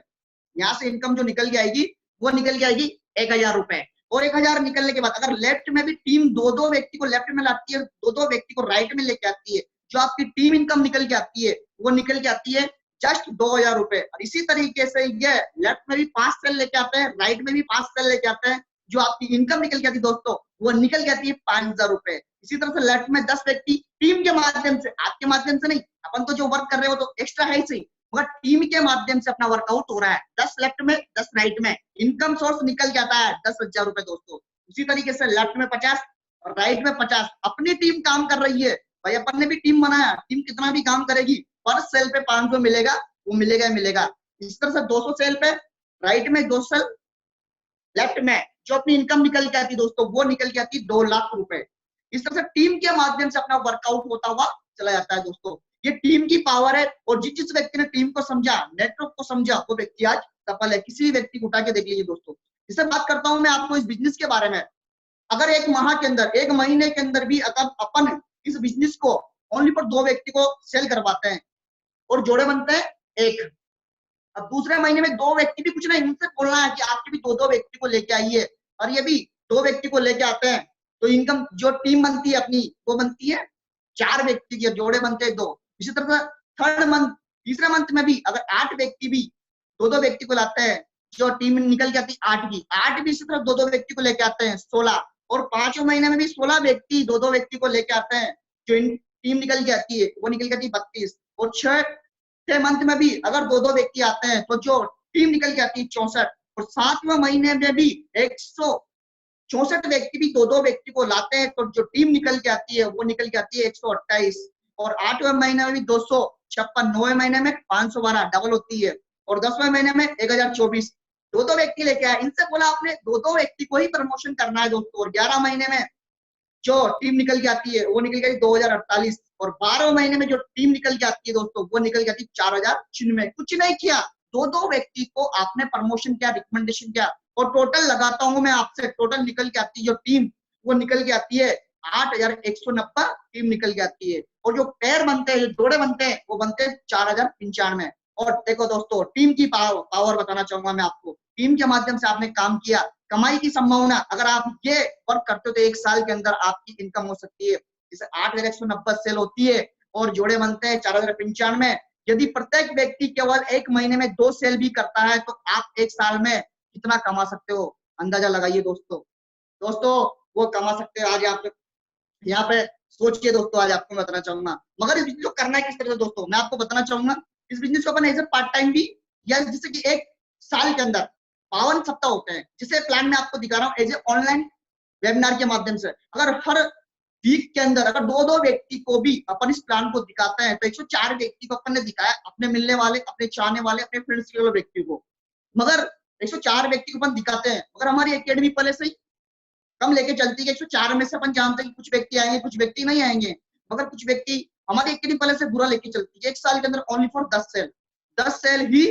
यहाँ से इनकम जो निकल के आएगी वो निकल के आएगी 1000 रुपए। और 1000 निकलने के बाद अगर लेफ्ट में भी टीम दो व्यक्ति को लेफ्ट में लाती है, दो व्यक्ति को राइट में लेके आती है, जो आपकी टीम इनकम निकल के आती है वो निकल के आती है जस्ट 2000 रुपए। और इसी तरीके से ये लेफ्ट में भी 5 सेल लेके आते हैं, राइट में भी 5 सेल लेके आते हैं, जो आपकी इनकम निकल के आती है दोस्तों वो निकल के आती है 5000 रुपए। इसी तरह से लेफ्ट में 10 व्यक्ति टीम के माध्यम से, आपके माध्यम से नहीं, अपन तो जो वर्क कर रहे हो तो एक्स्ट्रा है ही सही, मगर टीम के माध्यम से अपना वर्कआउट हो रहा है। 10 लेफ्ट में 10 राइट में, इनकम सोर्स निकल के आता है 10,000 रुपए दोस्तों। उसी तरीके से लेफ्ट में 50 और राइट में 50, अपनी टीम काम कर रही है भाई, अपन ने भी टीम बनाया, टीम कितना भी काम करेगी पर सेल पे 500 मिलेगा, वो मिलेगा ही मिलेगा। इस तरह से 200 सेल पे राइट में 2 सेल लेफ्ट में जो अपनी इनकम निकल के आती दोस्तों वो निकल के आती 2 लाख रुपए। इस तरह से टीम के माध्यम से अपना वर्कआउट होता हुआ चला जाता है दोस्तों। ये टीम की पावर है और जिस व्यक्ति ने टीम को समझा, नेटवर्क को समझा, वो व्यक्ति आज सफल है। किसी भी व्यक्ति को उठा के देख लीजिए दोस्तों। इससे बात करता हूं मैं आपको इस बिजनेस के बारे में। अगर 1 माह के अंदर, 1 महीने के अंदर भी अगर अपन इस बिजनेस को ओनली पर 2 व्यक्ति को सेल करवाते हैं और जोड़े बनते हैं 1, अब दूसरे महीने में 2 व्यक्ति भी, कुछ नहीं, उनसे बोलना है कि आपके भी 2-2 व्यक्ति को लेके आइए, और ये भी 2 व्यक्ति को लेके आते हैं तो इनकम जो टीम बनती है अपनी वो बनती है 4 व्यक्ति की, जोड़े बनते हैं 2। इसी तरह से थर्ड मंथ, तीसरे मंथ में भी अगर 8 व्यक्ति भी 2-2 व्यक्ति को लाते हैं, जो टीम निकल के आती है 8 की, 8 भी इसी तरह 2-2 व्यक्ति को लेके आते हैं 16, और 5वें महीने में भी 16 व्यक्ति 2-2 व्यक्ति को लेके आते हैं, जो टीम निकल के आती है वो निकल के आती है 32, और 6 मंथ में भी अगर 2-2 व्यक्ति आते हैं तो जो टीम निकल के आती है 64, और 7वें महीने में भी 164 व्यक्ति भी 2-2 व्यक्ति को लाते हैं तो जो टीम निकल के आती है वो निकल के आती है 128, और 8वें महीने में भी 256, 9वें महीने में 512 डबल होती है, और 10वें महीने में 1024, 2-2 व्यक्ति लेके आए। इनसे बोला आपने 2-2 व्यक्ति को ही प्रमोशन करना है दोस्तों। और 11 महीने में जो टीम निकल के आती है वो निकल के 2048, और 12 महीने में जो टीम निकल के आती है दोस्तों वो निकल के आती है 4096। कुछ नहीं किया, 2-2 व्यक्ति को आपने प्रमोशन किया, रिकमेंडेशन किया, और टोटल लगाता हूं मैं आपसे, टोटल निकल के आती है जो टीम वो निकल के आती है 8190 टीम निकल के आती है, और जो पेयर बनते हैं, जो जोड़े बनते हैं वो बनते हैं 4095। और देखो दोस्तों, टीम की पावर बताना चाहूंगा मैं आपको। टीम के माध्यम से आपने काम किया, कमाई की संभावना, अगर आप ये वर्क करते हो तो 1 साल के अंदर आपकी इनकम हो सकती है। जैसे 8190 सेल होती है और जोड़े बनते हैं 4095। यदि प्रत्येक व्यक्ति केवल 1 महीने में 2 सेल भी करता है तो आप 1 साल में कितना कमा सकते हो, अंदाजा लगाइए दोस्तों। वो कमा सकते हो। आज आप यहाँ पे सोचिए दोस्तों, आज आपको बताना चाहूंगा। मगर इस बिजनेस को करना है किस तरह से दोस्तों, मैं आपको बताना चाहूंगा। इस बिजनेस को अपन एज ए पार्ट टाइम भी, या जैसे कि 1 साल के अंदर 52 सप्ताह होते हैं, जिसे प्लान में आपको दिखा रहा हूँ एज ए ऑनलाइन वेबिनार के माध्यम से। अगर हर वीक के अंदर अगर 2-2 व्यक्ति को भी अपन इस प्लान को दिखाते हैं तो 104 व्यक्ति को अपन ने दिखाया, अपने मिलने वाले, अपने चाहने वाले, अपने फ्रेंड्स के व्यक्ति को। मगर 104 व्यक्ति को अपन दिखाते हैं, मगर हमारी एकेडमी पहले से ही कम लेके चलती है। 104 में से अपन जानते हैं कि कुछ व्यक्ति आएंगे, कुछ व्यक्ति नहीं आएंगे, मगर कुछ व्यक्ति हमारी एकेडमी पहले से बुरा लेके चलती है। 1 साल के अंदर ओनली फॉर 10 सेल ही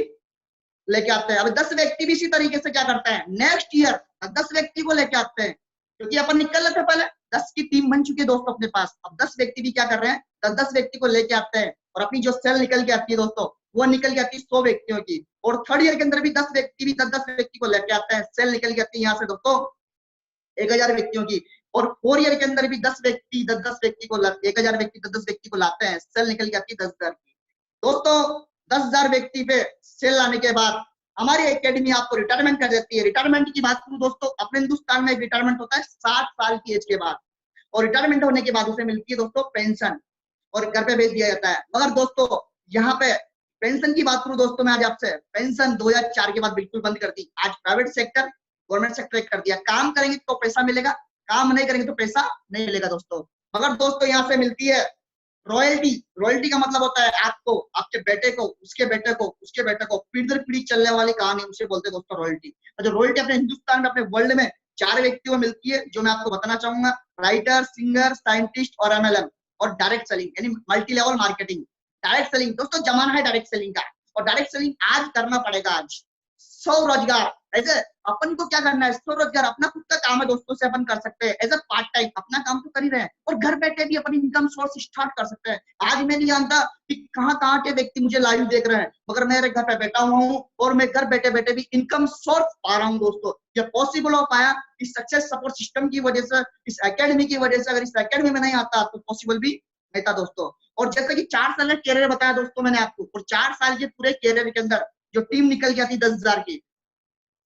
लेके आते हैं। अब 10 व्यक्ति भी इसी तरीके से क्या करते हैं, नेक्स्ट ईयर 10 व्यक्ति को लेके आते हैं, क्योंकि अपन निकल रहे थे पहले, 10 की टीम बन चुकी है दोस्तों अपने पास। अब 10 व्यक्ति भी क्या कर रहे हैं, 10 व्यक्ति को लेके आते हैं, और अपनी जो सेल निकल के आती है दोस्तों वो निकल के आती है 100 व्यक्तियों की। और थर्ड ईयर के अंदर भी 10 व्यक्ति भी 10 व्यक्ति को लेके आते हैं, सेल निकल के आती है यहाँ से दोस्तों 1000 व्यक्तियों की। और 4 ईयर के अंदर भी 10 व्यक्ति 10 व्यक्ति को 1000 व्यक्ति 10 व्यक्ति को लाते हैं, सेल निकल के आती है 10,000 की। दोस्तों 10,000 व्यक्ति पे सेल लाने के बाद हमारी एकेडमी आपको रिटायरमेंट कर देती है। रिटायरमेंट की बात करूं दोस्तों, अपने हिंदुस्तान में रिटायरमेंट होता है 60 साल की एज के बाद, और रिटायरमेंट होने के बाद उसे मिलती है दोस्तों पेंशन और घर पे भेज दिया जाता है। मगर दोस्तों यहाँ पे पेंशन की बात करूं दोस्तों मैं आज आपसे, पेंशन 2004 के बाद बिल्कुल बंद कर दी। आज प्राइवेट सेक्टर गवर्नमेंट सेक्टर एक कर दिया, काम करेंगे तो पैसा मिलेगा, काम नहीं करेंगे तो पैसा नहीं मिलेगा दोस्तों। मगर दोस्तों यहाँ से मिलती है रॉयल्टी। रॉयल्टी का मतलब होता है आपको, आपके बेटे को, उसके बेटे को, उसके बेटे को, पीढ़ी दर पीढ़ी चलने वाली कहानी, उसे बोलते हैं दोस्तों रॉयल्टी। और जो रॉयल्टी अपने हिंदुस्तान में, अपने वर्ल्ड में 4 व्यक्तियों को मिलती है, जो मैं आपको बताना चाहूंगा, राइटर, सिंगर, साइंटिस्ट और एमएलएम। और डायरेक्ट सेलिंग यानी multi level marketing. Direct selling दोस्तों जमाना है डायरेक्ट सेलिंग का, और डायरेक्ट सेलिंग आज करना पड़ेगा। आज स्वरोजगार, ऐसे अपन को क्या करना है, स्वरोजगार अपना खुद का काम है दोस्तों, से अपन कर सकते हैं एज ए पार्ट टाइम, अपना काम तो कर ही रहे हैं और घर बैठे भी अपनी इनकम सोर्स स्टार्ट कर सकते हैं। आज मैं नहीं जानता कि कहाँ कहाँ के व्यक्ति मुझे लाइव देख रहे हैं, मगर मेरे घर पे बैठा हुआ हूँ और मैं घर बैठे बैठे भी इनकम सोर्स पा रहा हूँ दोस्तों। ये पॉसिबल हो पाया इस सक्सेस सपोर्ट सिस्टम की वजह से, इस एकेडमी की वजह से। अगर इस एकेडमी में नहीं आता तो पॉसिबल भी नहीं था दोस्तों। और जैसे कि 4 साल का कैरियर बताया दोस्तों मैंने आपको, और 4 साल के पूरे कैरियर के अंदर जो टीम निकल जाती 10,000 की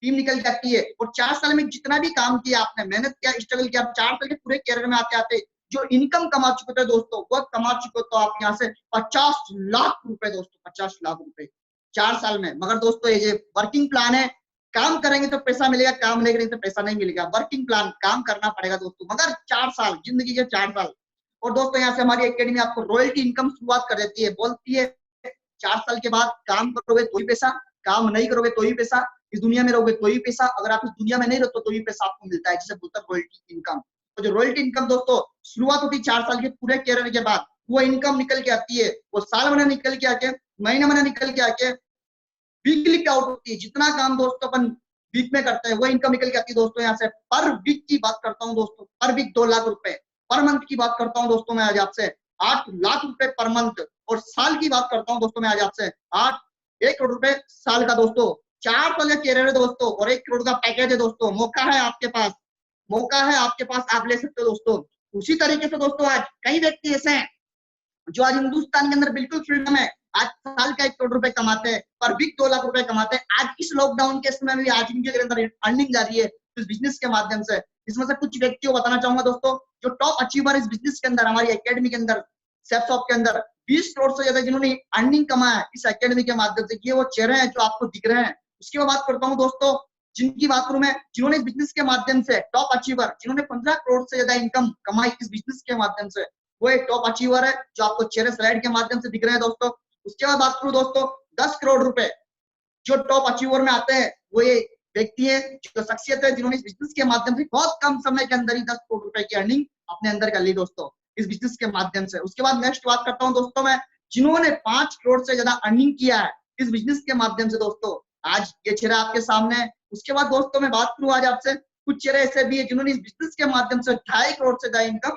टीम निकल जाती है, और 4 साल में जितना भी काम किया आपने, मेहनत किया, स्ट्रगल किया, 4 साल के पूरे कैरियर में आते आते जो इनकम कमा चुके थे दोस्तों, वो कमा चुके तो आप यहाँ से 50 लाख रुपए दोस्तों, 50 लाख रुपए 4 साल में। मगर दोस्तों ये वर्किंग प्लान है, काम करेंगे तो पैसा मिलेगा, काम नहीं करेंगे तो पैसा नहीं मिलेगा। वर्किंग प्लान, काम करना पड़ेगा दोस्तों, मगर 4 साल जिंदगी के 4 साल। और दोस्तों यहाँ से हमारी एकेडमी आपको रॉयल्टी इनकम शुरुआत कर देती है, बोलती है 4 साल के बाद काम करोगे तो ही पैसा, काम नहीं करोगे तो ही पैसा, इस दुनिया में रहोगे तो ही पैसा, अगर आप इस दुनिया में नहीं रहते तो ही पैसा आपको मिलता है, जिसे बोलते हैं रॉयल्टी इनकम। तो जो रॉयल्टी इनकम दोस्तों शुरुआत होती है 4 साल के पूरे कैरियर के बाद, वो इनकम निकल के आती है, वो साल महीना निकल के आके, महीना महीना निकल के आके वीकली पे आउट होती है। जितना काम दोस्तों अपन वीक में करते हैं वो इनकम निकल के आती है दोस्तों। यहाँ से पर वीक की बात करता हूँ दोस्तों, पर वीक 2 लाख रुपए, पर मंथ की बात करता हूँ दोस्तों मैं आज आपसे 8 लाख रुपए पर मंथ, और साल की बात करता हूँ दोस्तों मैं आज आपसे 1 करोड़ रुपए साल का दोस्तों। 4 साल का कैरियर है दोस्तों और 1 करोड़ का पैकेज है दोस्तों। मौका है आपके पास, मौका है आपके पास, आप ले सकते हो दोस्तों। उसी तरीके से दोस्तों आज कई व्यक्ति ऐसे हैं जो आज हिंदुस्तान के अंदर बिल्कुल फ्रीडम है, आज साल का 1 करोड़ रुपए कमाते हैं, पर वीक 2 लाख रुपए कमाते हैं। आज इस लॉकडाउन के समय में भी आज इनके अंदर अर्निंग जारी है इस बिजनेस के माध्यम से। इसमें से कुछ व्यक्तियों को बताना चाहूंगा दोस्तों, जो टॉप अचीवर इस बिजनेस के अंदर, हमारी एकेडमी के अंदर, सेप्सॉप के अंदर 20 करोड़ से ज्यादा जिन्होंने अर्निंग कमाया है इस एकेडमी के माध्यम से, ये वो चेहरे हैं जो आपको दिख रहे हैं। उसकी मैं बात करता हूँ दोस्तों, जिनकी बात करूं मैं, जिन्होंने इस बिजनेस के माध्यम से टॉप अचीवर, जिन्होंने 15 करोड़ से ज्यादा इनकम कमाई इस बिजनेस के माध्यम से, वो एक टॉप अचीवर है जो आपको चेहरे स्लाइड के माध्यम से दिख रहे हैं दोस्तों। उसके बाद बात करूं दोस्तों 10 करोड़ रुपए जो टॉप अचीवर में आते हैं, वो ये व्यक्ति है, जो शख्सियत है, जिन्होंने इस बिजनेस के माध्यम से बहुत कम समय के अंदर ही 10 करोड़ रुपए की अर्निंग अपने अंदर कर ली दोस्तों इस बिजनेस के माध्यम से। उसके बाद नेक्स्ट बात करता हूँ दोस्तों मैं, जिन्होंने 5 करोड़ से ज्यादा अर्निंग किया है इस बिजनेस के माध्यम से दोस्तों, आज ये चेहरा आपके सामने है। उसके बाद दोस्तों मैं बात करूं आज आपसे, कुछ चेहरे ऐसे भी है जिन्होंने इस बिजनेस के माध्यम से 2.5 करोड़ से ज्यादा इनकम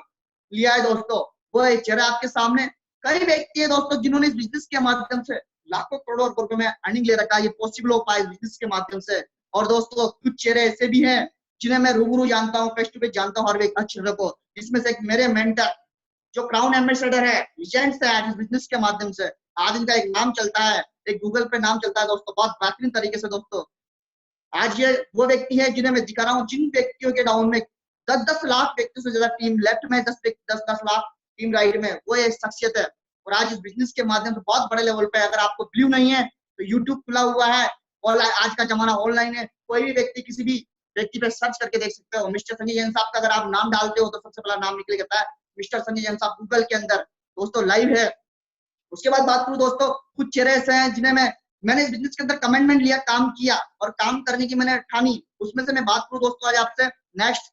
लिया है दोस्तों, वो एक चेहरा आपके सामने। कई व्यक्ति है दोस्तों जिन्होंने इस बिजनेस के माध्यम से लाखों करोड़ों रुपए में अर्निंग ले रखा है, ये पॉसिबल हो पाया इस बिजनेस के माध्यम से। और दोस्तों कुछ चेहरे ऐसे भी हैं जिन्हें मैं रूबरू जानता हूँ, फेस टू फेस जानता हूँ हर एक चेहरे को। इसमें से एक मेरे मेंटर जो क्राउन एम्बेसडर है, लेजेंड्स है आज इस बिजनेस के माध्यम से, आज इनका एक नाम चलता है, एक गूगल पे नाम चलता है दोस्तों, बहुत बेहतरीन तरीके से दोस्तों। आज ये वो व्यक्ति है जिन्हें मैं दिखा रहा हूँ, जिन व्यक्तियों के डाउन में 10-10 लाख व्यक्तियों से ज्यादा टीम लेफ्ट में, 10-10 लाख टीम राइट में, वो ये शख्सियत है। और आज इस बिजनेस के माध्यम से बहुत बड़े लेवल पे, अगर आपको व्यू नहीं है तो यूट्यूब खुला हुआ है, ऑनलाइन, आज का जमाना ऑनलाइन है, कोई भी व्यक्ति किसी भी व्यक्ति पे सर्च करके देख सकते हो। मिस्टर संजय जैन साहब का अगर आप नाम डालते हो तो सबसे पहला नाम निकल जाता है मिस्टर संजय जैन साहब, गूगल के अंदर दोस्तों लाइव है। उसके बाद बात करूं दोस्तों, कुछ चेहरे ऐसे हैं जिन्हें मैंने इस बिजनेस के अंदर कमिटमेंट लिया, काम किया और काम करने की मैंने ठानी। उसमें से मैं बात करूं दोस्तों आज आपसे, नेक्स्ट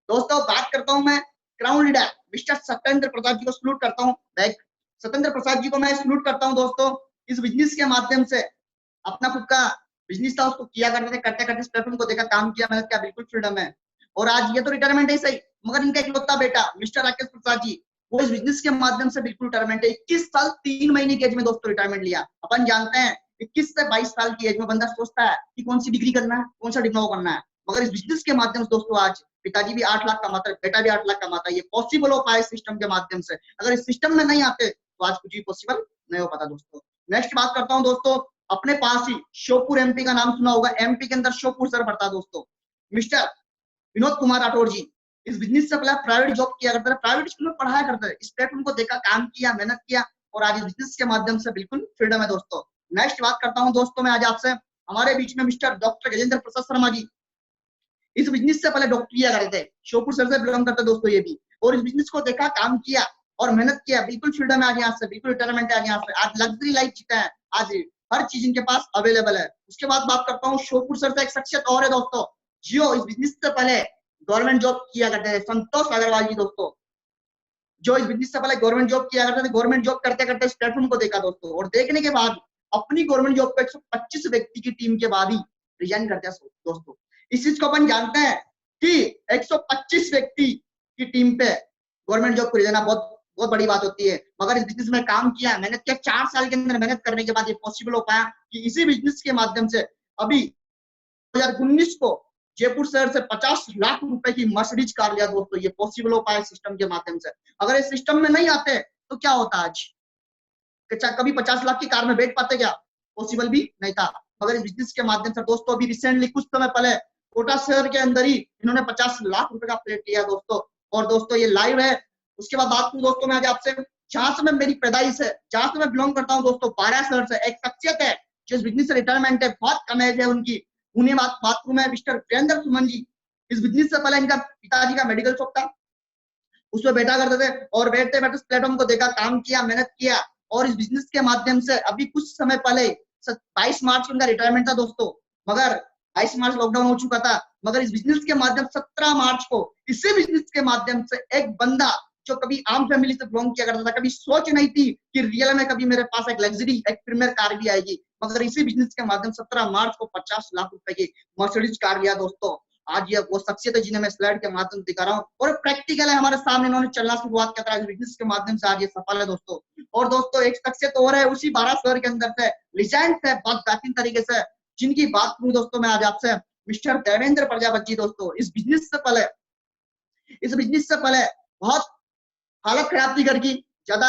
दोस्तों बात करता हूं मैं crown leader mister Satyendra Prasad ji को सल्यूट करता हूं। सत्येंद्र प्रसाद जी को मैं सल्यूट करता हूं दोस्तों। इस बिजनेस के माध्यम से अपना खुद का बिजनेस था, उसको किया करते थे, करते करते इस प्लेटफॉर्म को देखा, काम किया, मेहनत किया, बिल्कुल फ्रीडम है। और आज ये तो रिटायरमेंट है सही, मगर इनका इकलौता बेटा मिस्टर राकेश प्रसाद जी, वो इस बिजनेस के माध्यम से बिल्कुल रिटायरमेंट है। 21 साल 3 महीने की एज में दोस्तों रिटायरमेंट लिया। अपन जानते हैं 21 से 22 साल की एज में बंदा सोचता है कि कौन सी डिग्री करना है, कौन सा डिप्लोमा करना है, मगर इस बिजनेस के माध्यम से दोस्तों आज पिताजी भी 8 लाख कमाता है, बेटा भी 8 लाख कमाता है। ये पॉसिबल हो पाया इस सिस्टम के माध्यम से। अगर इस सिस्टम में नहीं आते तो आज कुछ भी पॉसिबल नहीं हो पाता दोस्तों। नेक्स्ट बात करता हूँ दोस्तों अपने पास ही श्योपुर एमपी का नाम सुना होगा, एमपी के अंदर श्योपुर शहर पड़ता है दोस्तों। मिस्टर विनोद कुमार राठौड़ जी इस बिजनेस से पहले प्राइवेट जॉब किया करते थे, प्राइवेट स्कूल में पढ़ाया करते थे। इस प्लेटफॉर्म को देखा, काम किया, मेहनत किया और आज इस बिजनेस के माध्यम से बिल्कुल फ्रीडम है दोस्तों। नेक्स्ट बात करता हूं दोस्तों मैं आज आपसे, हमारे बीच में मिस्टर डॉक्टर गजेंद्र प्रसाद शर्मा जी। इस बिजनेस से पहले डॉक्टर किया करते थे, श्योपुर शहर से बिलोंग करते दोस्तों ये भी, और इस बिजनेस को देखा, काम किया और मेहनत किया, बिल्कुल फ्रीडम है आज यहाँ से, बिल्कुल रिटायरमेंट है आज यहाँ से, आज लग्जरी लाइफ जीता है, आज हर चीज इनके पास अवेलेबल है। उसके बाद बात करता हूँ श्योपुर शहर से एक शख्सियत और है दोस्तों, जियो इस बिजनेस से पहले गवर्नमेंट जॉब किया करते थे, संतोष अग्रवाल जी दोस्तों, जो इस बिजनेस से पहले गवर्नमेंट जॉब किया करते थे। गवर्नमेंट जॉब करते करते इस प्लेटफॉर्म को देखा दोस्तों, और देखने के बाद अपनी गवर्नमेंट जॉब को 125 व्यक्ति की टीम के बाद ही रिजाइन करते हैं दोस्तों। इस चीज को अपन जानते हैं कि 125 व्यक्ति की टीम पे गवर्नमेंट जॉब को रिजाइन बहुत बहुत बड़ी बात होती है, मगर इस बिजनेस में काम किया, मेहनत किया, 4 साल के अंदर मेहनत करने के बाद ये पॉसिबल हो पाया कि इसी बिजनेस के माध्यम से अभी 2019 को जयपुर शहर से 50 लाख रुपए की मर्सिडीज कार लिया दोस्तों। ये पॉसिबल हो पाया सिस्टम के माध्यम से। अगर इस सिस्टम में नहीं आते तो क्या होता आज, कभी 50 लाख की कार में बैठ पाते क्या? पॉसिबल भी नहीं था। मगर इस बिजनेस के माध्यम से दोस्तों अभी रिसेंटली कुछ समय पहले कोटा शहर के अंदर ही इन्होंने 50 लाख रुपए का प्लेट लिया दोस्तों, और दोस्तों ये लाइव है। उसके बाद बात करूं दोस्तों मैं आज आपसे, जहां से मैं मेरी पैदाइश है, जहां से मैं बिलोंग करता हूं दोस्तों, 12 शहर से एक शख्सियत है जो इस बिजनेस से रिटायरमेंट है, बहुत कम एज है उनकी, उन्हें बात करूं मैं मिस्टर वीरेंद्र सुमन जी। इस बिजनेस से पहले इनका पिताजी का मेडिकल शॉप था, उसमें बैठा करते थे और बैठते बैठे प्लेटफॉर्म को देखा, काम किया, मेहनत किया और इस बिजनेस के माध्यम से अभी कुछ समय पहले 22 मार्च को उनका रिटायरमेंट था दोस्तों, मगर 22 मार्च लॉकडाउन हो चुका था, मगर इस बिजनेस के माध्यम 17 मार्च को इसी बिजनेस के माध्यम से एक बंदा जो कभी आम फैमिली से बिलोंग किया करता था, कभी सोच नहीं थी कि रियल में कभी मेरे पास एक लग्जरी एक प्रीमियर कार भी आएगी, मगर इसी बिजनेस के माध्यम 17 मार्च को 50 लाख रुपए की मर्सिडीज कार लिया दोस्तों। आज ये वो शख्सियत है जिन्हें मैं स्लाइड के माध्यम दिखा रहा हूँ, और प्रैक्टिकल है हमारे सामने, इन्होंने चलना शुरुआत किया था बिजनेस के माध्यम से, आज ये सफल है दोस्तों। और दोस्तों एक शख्सियत और है उसी 12 शहर के अंदर से, लिजेंड है बहुत बेहतरीन तरीके से, जिनकी बात करूं दोस्तों मैं आज आपसे, मिस्टर देवेंद्र प्रजापति दोस्तों। इस बिजनेस से पहले बहुत हालत खराब थी घर की, ज्यादा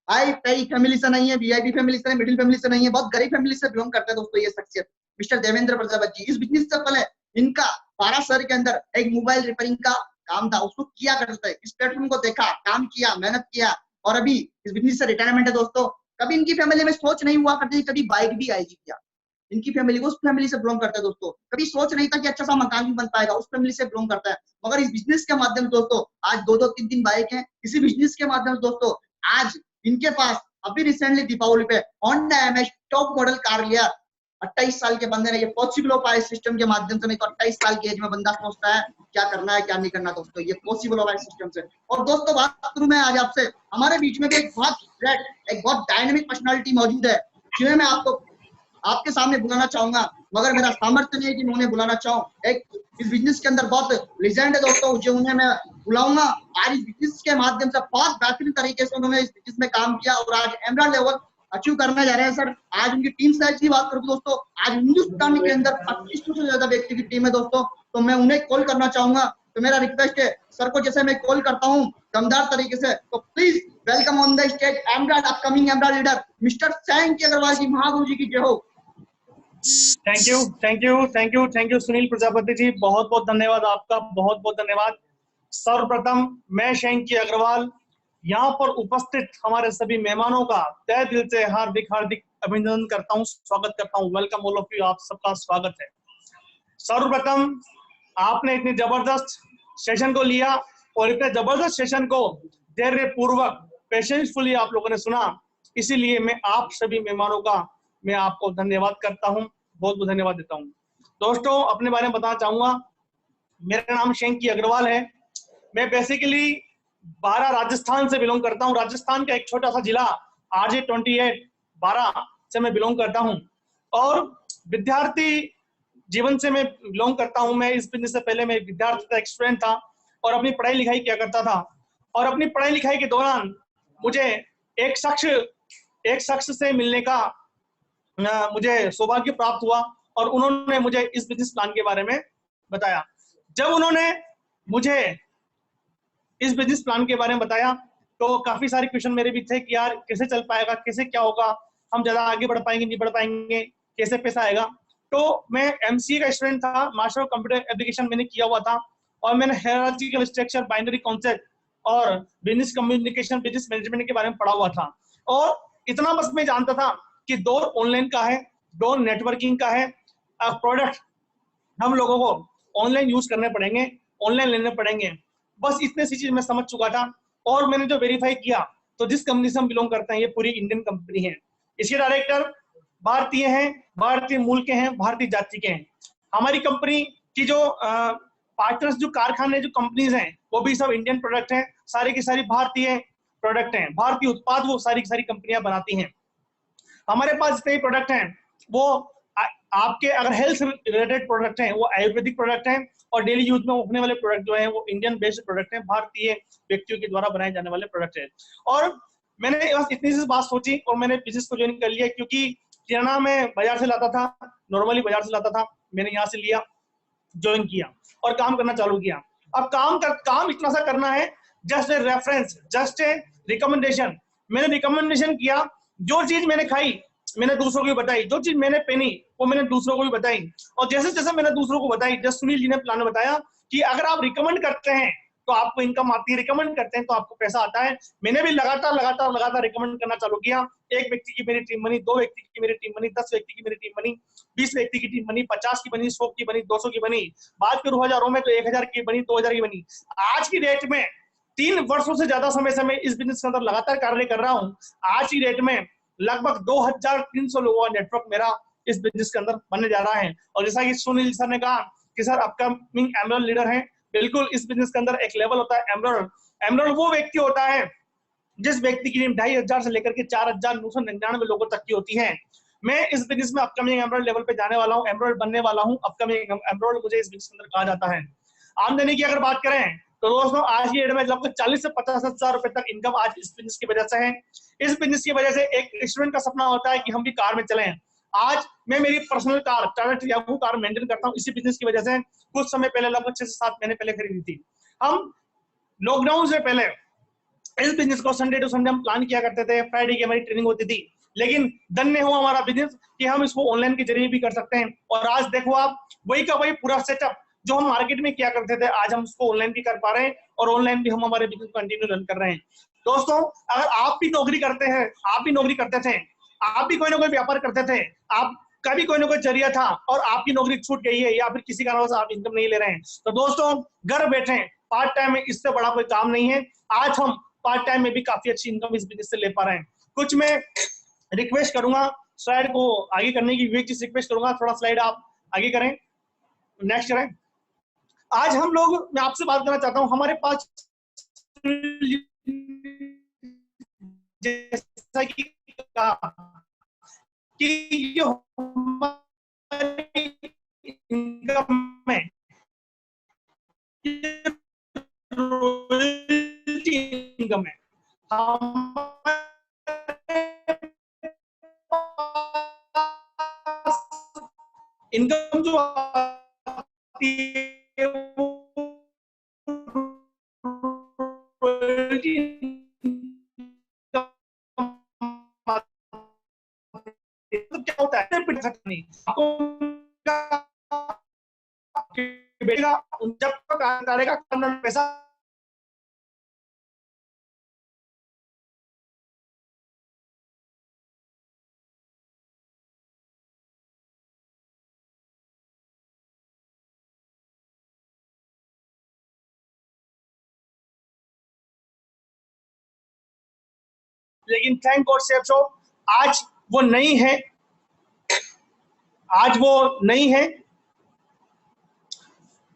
हाई पेई फैमिली से नहीं है, वीआईपी फैमिली से, मिडिल फैमिली से नहीं है, बहुत गरीब फैमिली से बिलोंग करते हैं दोस्तों ये शख्सियत मिस्टर देवेंद्र प्रजापति। इस बिजनेस से पहले इनका 12 शहर के अंदर एक मोबाइल रिपेयरिंग का काम था, उसको किया करते थे। इस प्लेटफॉर्म को देखा, काम किया, मेहनत किया और अभी इस बिजनेस से रिटायरमेंट है दोस्तों। कभी इनकी फैमिली में सोच नहीं हुआ करती कभी बाइक भी आएगी क्या, इनकी फैमिली उस फैमिली से बिलोंग करता है दोस्तों, कभी सोच नहीं था कि अच्छा सा मकान भी बन पाएगा, उस फैमिली से बिलोंग करता है। मगर इस बिजनेस के माध्यम से दोस्तों आज 2-2, 3-3 बाइक हैं। इसी बिजनेस के माध्यम से दोस्तों आज इनके पास अभी रिसेंटली दीपावली पे Honda MH top model car लिया। 28 साल के बंदे ने ये पॉसिबल हो पाया इस सिस्टम के माध्यम से। नहीं तो 28 साल की एज में बंदा सोचता है क्या करना है क्या नहीं करना दोस्तों, ये पॉसिबल हो पाया इस सिस्टम से। और दोस्तों बात करूं मैं आज आपसे, हमारे बीच में भी एक बहुत डायनेमिक पर्सनालिटी मौजूद है, जिन्हें मैं आपके सामने बुलाना चाहूंगा, मगर मेरा सामर्थ्य नहीं है कि मैं उन्हें बुलाना चाहूं। एक इस बिजनेस के अंदर बहुत लीजेंड है दोस्तों, जो उन्हें मैं बुलाऊंगा। आज इस बिजनेस के माध्यम से बहुत बेहतरीन तरीके से उन्होंने इस बिजनेस में काम किया और आज एमराल्ड लेवल अचीव करने जा रहे हैं सर। आज उनकी टीम साइज की बात करूं दोस्तों, आज हिंदुस्तान के अंदर 2500 से ज्यादा व्यक्ति की टीम है दोस्तों, तो मैं उन्हें कॉल करना चाहूंगा। तो मेरा रिक्वेस्ट है सर को, जैसे मैं कॉल करता हूँ दमदार तरीके से, तो please welcome on the stage emerald upcoming emerald leader mister Sanky Agarwal ji, Mahaguru ji की जय हो। थैंक यू सुनील प्रजापति जी, बहुत बहुत धन्यवाद आपका, बहुत बहुत धन्यवाद। सर्वप्रथम मैं शैंकी अग्रवाल यहाँ पर उपस्थित हमारे सभी मेहमानों का तहे दिल से हार्दिक अभिनंदन करता हूँ, स्वागत करता हूँ। वेलकम ऑल ऑफ यू, आप सबका स्वागत है। सर्वप्रथम आपने इतनी जबरदस्त सेशन को लिया और इतने जबरदस्त सेशन को धैर्य पूर्वक पेशेंसफुली आप लोगों ने सुना, इसीलिए मैं आप सभी मेहमानों का मैं आपको धन्यवाद करता हूं, बहुत बहुत धन्यवाद देता हूं। दोस्तों अपने बारे में बताना चाहूंगा, मेरा नाम शैंकी अग्रवाल है। मैं बेसिकली 12 राजस्थान से बिलोंग करता हूं। राजस्थान का एक छोटा सा जिला RJ28 12 से मैं बिलोंग करता हूं और विद्यार्थी जीवन से मैं बिलोंग करता हूं। मैं इस बिजनेस से पहले मैं विद्यार्थी था, एक स्टूडेंट था और अपनी पढ़ाई लिखाई किया करता था। और अपनी पढ़ाई लिखाई के दौरान मुझे एक शख्स से मिलने का मुझे सौभाग्य प्राप्त हुआ और उन्होंने मुझे इस बिजनेस प्लान के बारे में बताया। जब उन्होंने मुझे इस बिजनेस प्लान के बारे में बताया तो काफी सारे क्वेश्चन मेरे भी थे कि यार कैसे चल पाएगा, कैसे क्या होगा, हम ज्यादा आगे बढ़ पाएंगे नहीं बढ़ पाएंगे, कैसे पैसा आएगा। तो मैं एमसीए का स्टूडेंट था, मास्टर ऑफ कंप्यूटर एप्लीकेशन मैंने किया हुआ था, और मैंने हायरार्किकल स्ट्रक्चर, बाइनरी कॉन्सेप्ट और बिजनेस कम्युनिकेशन, बिजनेस मैनेजमेंट के बारे में पढ़ा हुआ था। और इतना बस मैं जानता था कि दौर ऑनलाइन का है, दौर नेटवर्किंग का है, प्रोडक्ट हम लोगों को ऑनलाइन यूज करने पड़ेंगे, ऑनलाइन लेने पड़ेंगे, बस इतने सी चीज मैं समझ चुका था। और मैंने जो वेरीफाई किया, तो जिस कंपनी से हम बिलोंग करते हैं ये पूरी इंडियन कंपनी है, इसके डायरेक्टर भारतीय हैं, भारतीय मूल के हैं, भारतीय जाति के हैं। हमारी कंपनी की जो पार्टनर्स, जो कारखाने, जो कंपनीज हैं, वो भी सब इंडियन प्रोडक्ट हैं, सारी की सारी भारतीय प्रोडक्ट हैं, भारतीय उत्पाद वो सारी की सारी कंपनियां बनाती हैं। हमारे पास जितने प्रोडक्ट हैं वो आपके अगर हेल्थ रिलेटेड प्रोडक्ट हैं वो आयुर्वेदिक प्रोडक्ट हैं, और डेली यूज में होने वाले प्रोडक्ट जो हैं वो इंडियन बेस्ड प्रोडक्ट हैं, भारतीय व्यक्तियों के द्वारा बनाए जाने वाले प्रोडक्ट हैं। और मैंने बस इतनी सी बात सोची और मैंने बिजनेस को ज्वाइन कर लिया, क्योंकि किराना मैं बाजार से लाता था, नॉर्मली बाजार से लाता था, मैंने यहाँ से लिया, ज्वाइन किया और काम करना चालू किया। अब काम इतना सा करना है, just a reference, just a recommendation. मैंने रिकमेंडेशन किया, जो चीज मैंने खाई मैंने दूसरों को भी बताई, जो चीज मैंने पहनी वो मैंने दूसरों को भी बताई। और जैसे जैसे मैंने दूसरों को बताई, जैसे सुनील जी ने प्लान बताया कि अगर आप रिकमेंड करते हैं तो आपको इनकम आती है, रिकमेंड करते हैं तो आपको पैसा आता है। मैंने भी लगातार रिकमेंड करना चालू किया। एक व्यक्ति की मेरी टीम बनी, 2 व्यक्ति की मेरी टीम बनी, 10 व्यक्ति की मेरी टीम बनी, 20 व्यक्ति की टीम बनी, 50 की बनी, 100 की बनी, 200 की बनी, बात करूं हजारों में तो 1000 की बनी, 2000 की बनी। आज की डेट में 3 वर्षों से ज्यादा समय से मैं इस बिजनेस के अंदर लगातार कार्य कर रहा हूँ। आज की डेट में लगभग 2300 लोगों का नेटवर्क मेरा इस बिजनेस के अंदर बनने जा रहा है। और जैसा कि सुनील सर ने कहा कि सर अपकमिंग एमरल्ड लीडर हैं, बिल्कुल इस बिजनेस के अंदर एक लेवल होता है एमरल्ड। एमरल्ड वो व्यक्ति होता है जिस व्यक्ति की टीम 2500 से लेकर के 4999 लोगों तक की होती है। मैं इस बिजनेस में अपकमिंग एमरल्ड लेवल पे जाने वाला हूँ, एमरल्ड बनने वाला हूँ, अपकमिंग एमरल्ड मुझे इस बिजनेस के अंदर कहा जाता है। आमदनी की अगर बात करें तो दोस्तों आज की डेट में लगभग 40 से 50 हजार रुपए तक इनकम आज इस बिजनेस की वजह से है। इस बिजनेस की वजह से एक स्टूडेंट का सपना होता है कि हम भी कार में चलें। आज मैं मेरी पर्सनल कार, टाटा यागू कार मेंटेन करता हूँ इसी बिजनेस की वजह से। कुछ समय पहले, लगभग 6 से 7 महीने पहले खरीदी थी। हम लॉकडाउन से पहले इस बिजनेस को संडे टू संडे हम प्लान किया करते थे, फ्राइडे की हमारी ट्रेनिंग होती थी, लेकिन धन्य हुआ हमारा बिजनेस कि हम इसको ऑनलाइन के जरिए भी कर सकते हैं। और आज देखो आप, वही का वही पूरा सेटअप जो हम मार्केट में किया करते थे, आज हम उसको ऑनलाइन भी कर पा रहे हैं और ऑनलाइन भी हम हमारे बिजनेस कंटिन्यू रन कर रहे हैं। दोस्तों अगर आप भी नौकरी करते हैं, आप भी नौकरी करते थे, आप भी कोई ना कोई व्यापार करते थे, आपका भी कोई ना कोई जरिया था और आपकी नौकरी छूट गई है या फिर किसी कारण से आप इनकम नहीं ले रहे हैं, तो दोस्तों घर बैठे पार्ट टाइम में इससे बड़ा कोई काम नहीं है। आज हम पार्ट टाइम में भी काफी अच्छी इनकम इस बिजनेस से ले पा रहे हैं। कुछ मैं रिक्वेस्ट करूंगा स्लाइड को आगे करने की, विवेक जी से रिक्वेस्ट करूंगा थोड़ा स्लाइड आप आगे करें, नेक्स्ट करें। आज हम लोग, मैं आपसे बात करना चाहता हूं, हमारे पास जैसा कि कहा कि जो हमारी इनकम है इनकम है, इनकम जो आती है वो क्या होता है, बेटा जब तक करेगा पैसा लेकिन थैंक गॉड सेफ शो आज वो नहीं है, आज वो नहीं है,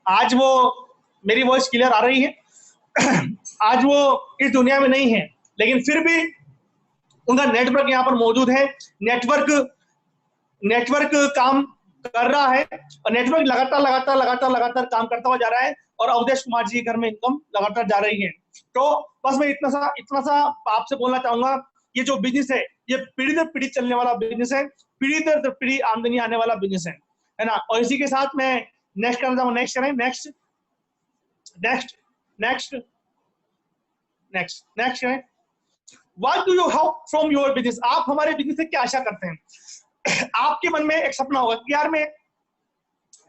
आज वो, मेरी वॉइस क्लियर आ रही है? आज वो इस दुनिया में नहीं है, लेकिन फिर भी उनका नेटवर्क यहाँ पर मौजूद है। नेटवर्क काम कर रहा है और नेटवर्क लगातार काम करता हुआ जा रहा है और अवधेश कुमार जी के घर में इनकम लगातार जा रही है। तो बस मैं इतना सा आपसे बोलना चाहूंगा, ये जो बिजनेस है ये पीढ़ी दर पीढ़ी चलने वाला बिजनेस है, पीढ़ी दर पीढ़ी आमदनी आने वाला बिजनेस है ना। और इसी के साथ मैं नेक्स्ट करना चाहूंगा, नेक्स्ट करें, next next next next next करें। What do you hope from your business, आप हमारे बिजनेस से क्या आशा करते हैं। आपके मन में एक सपना होगा कि यार मैं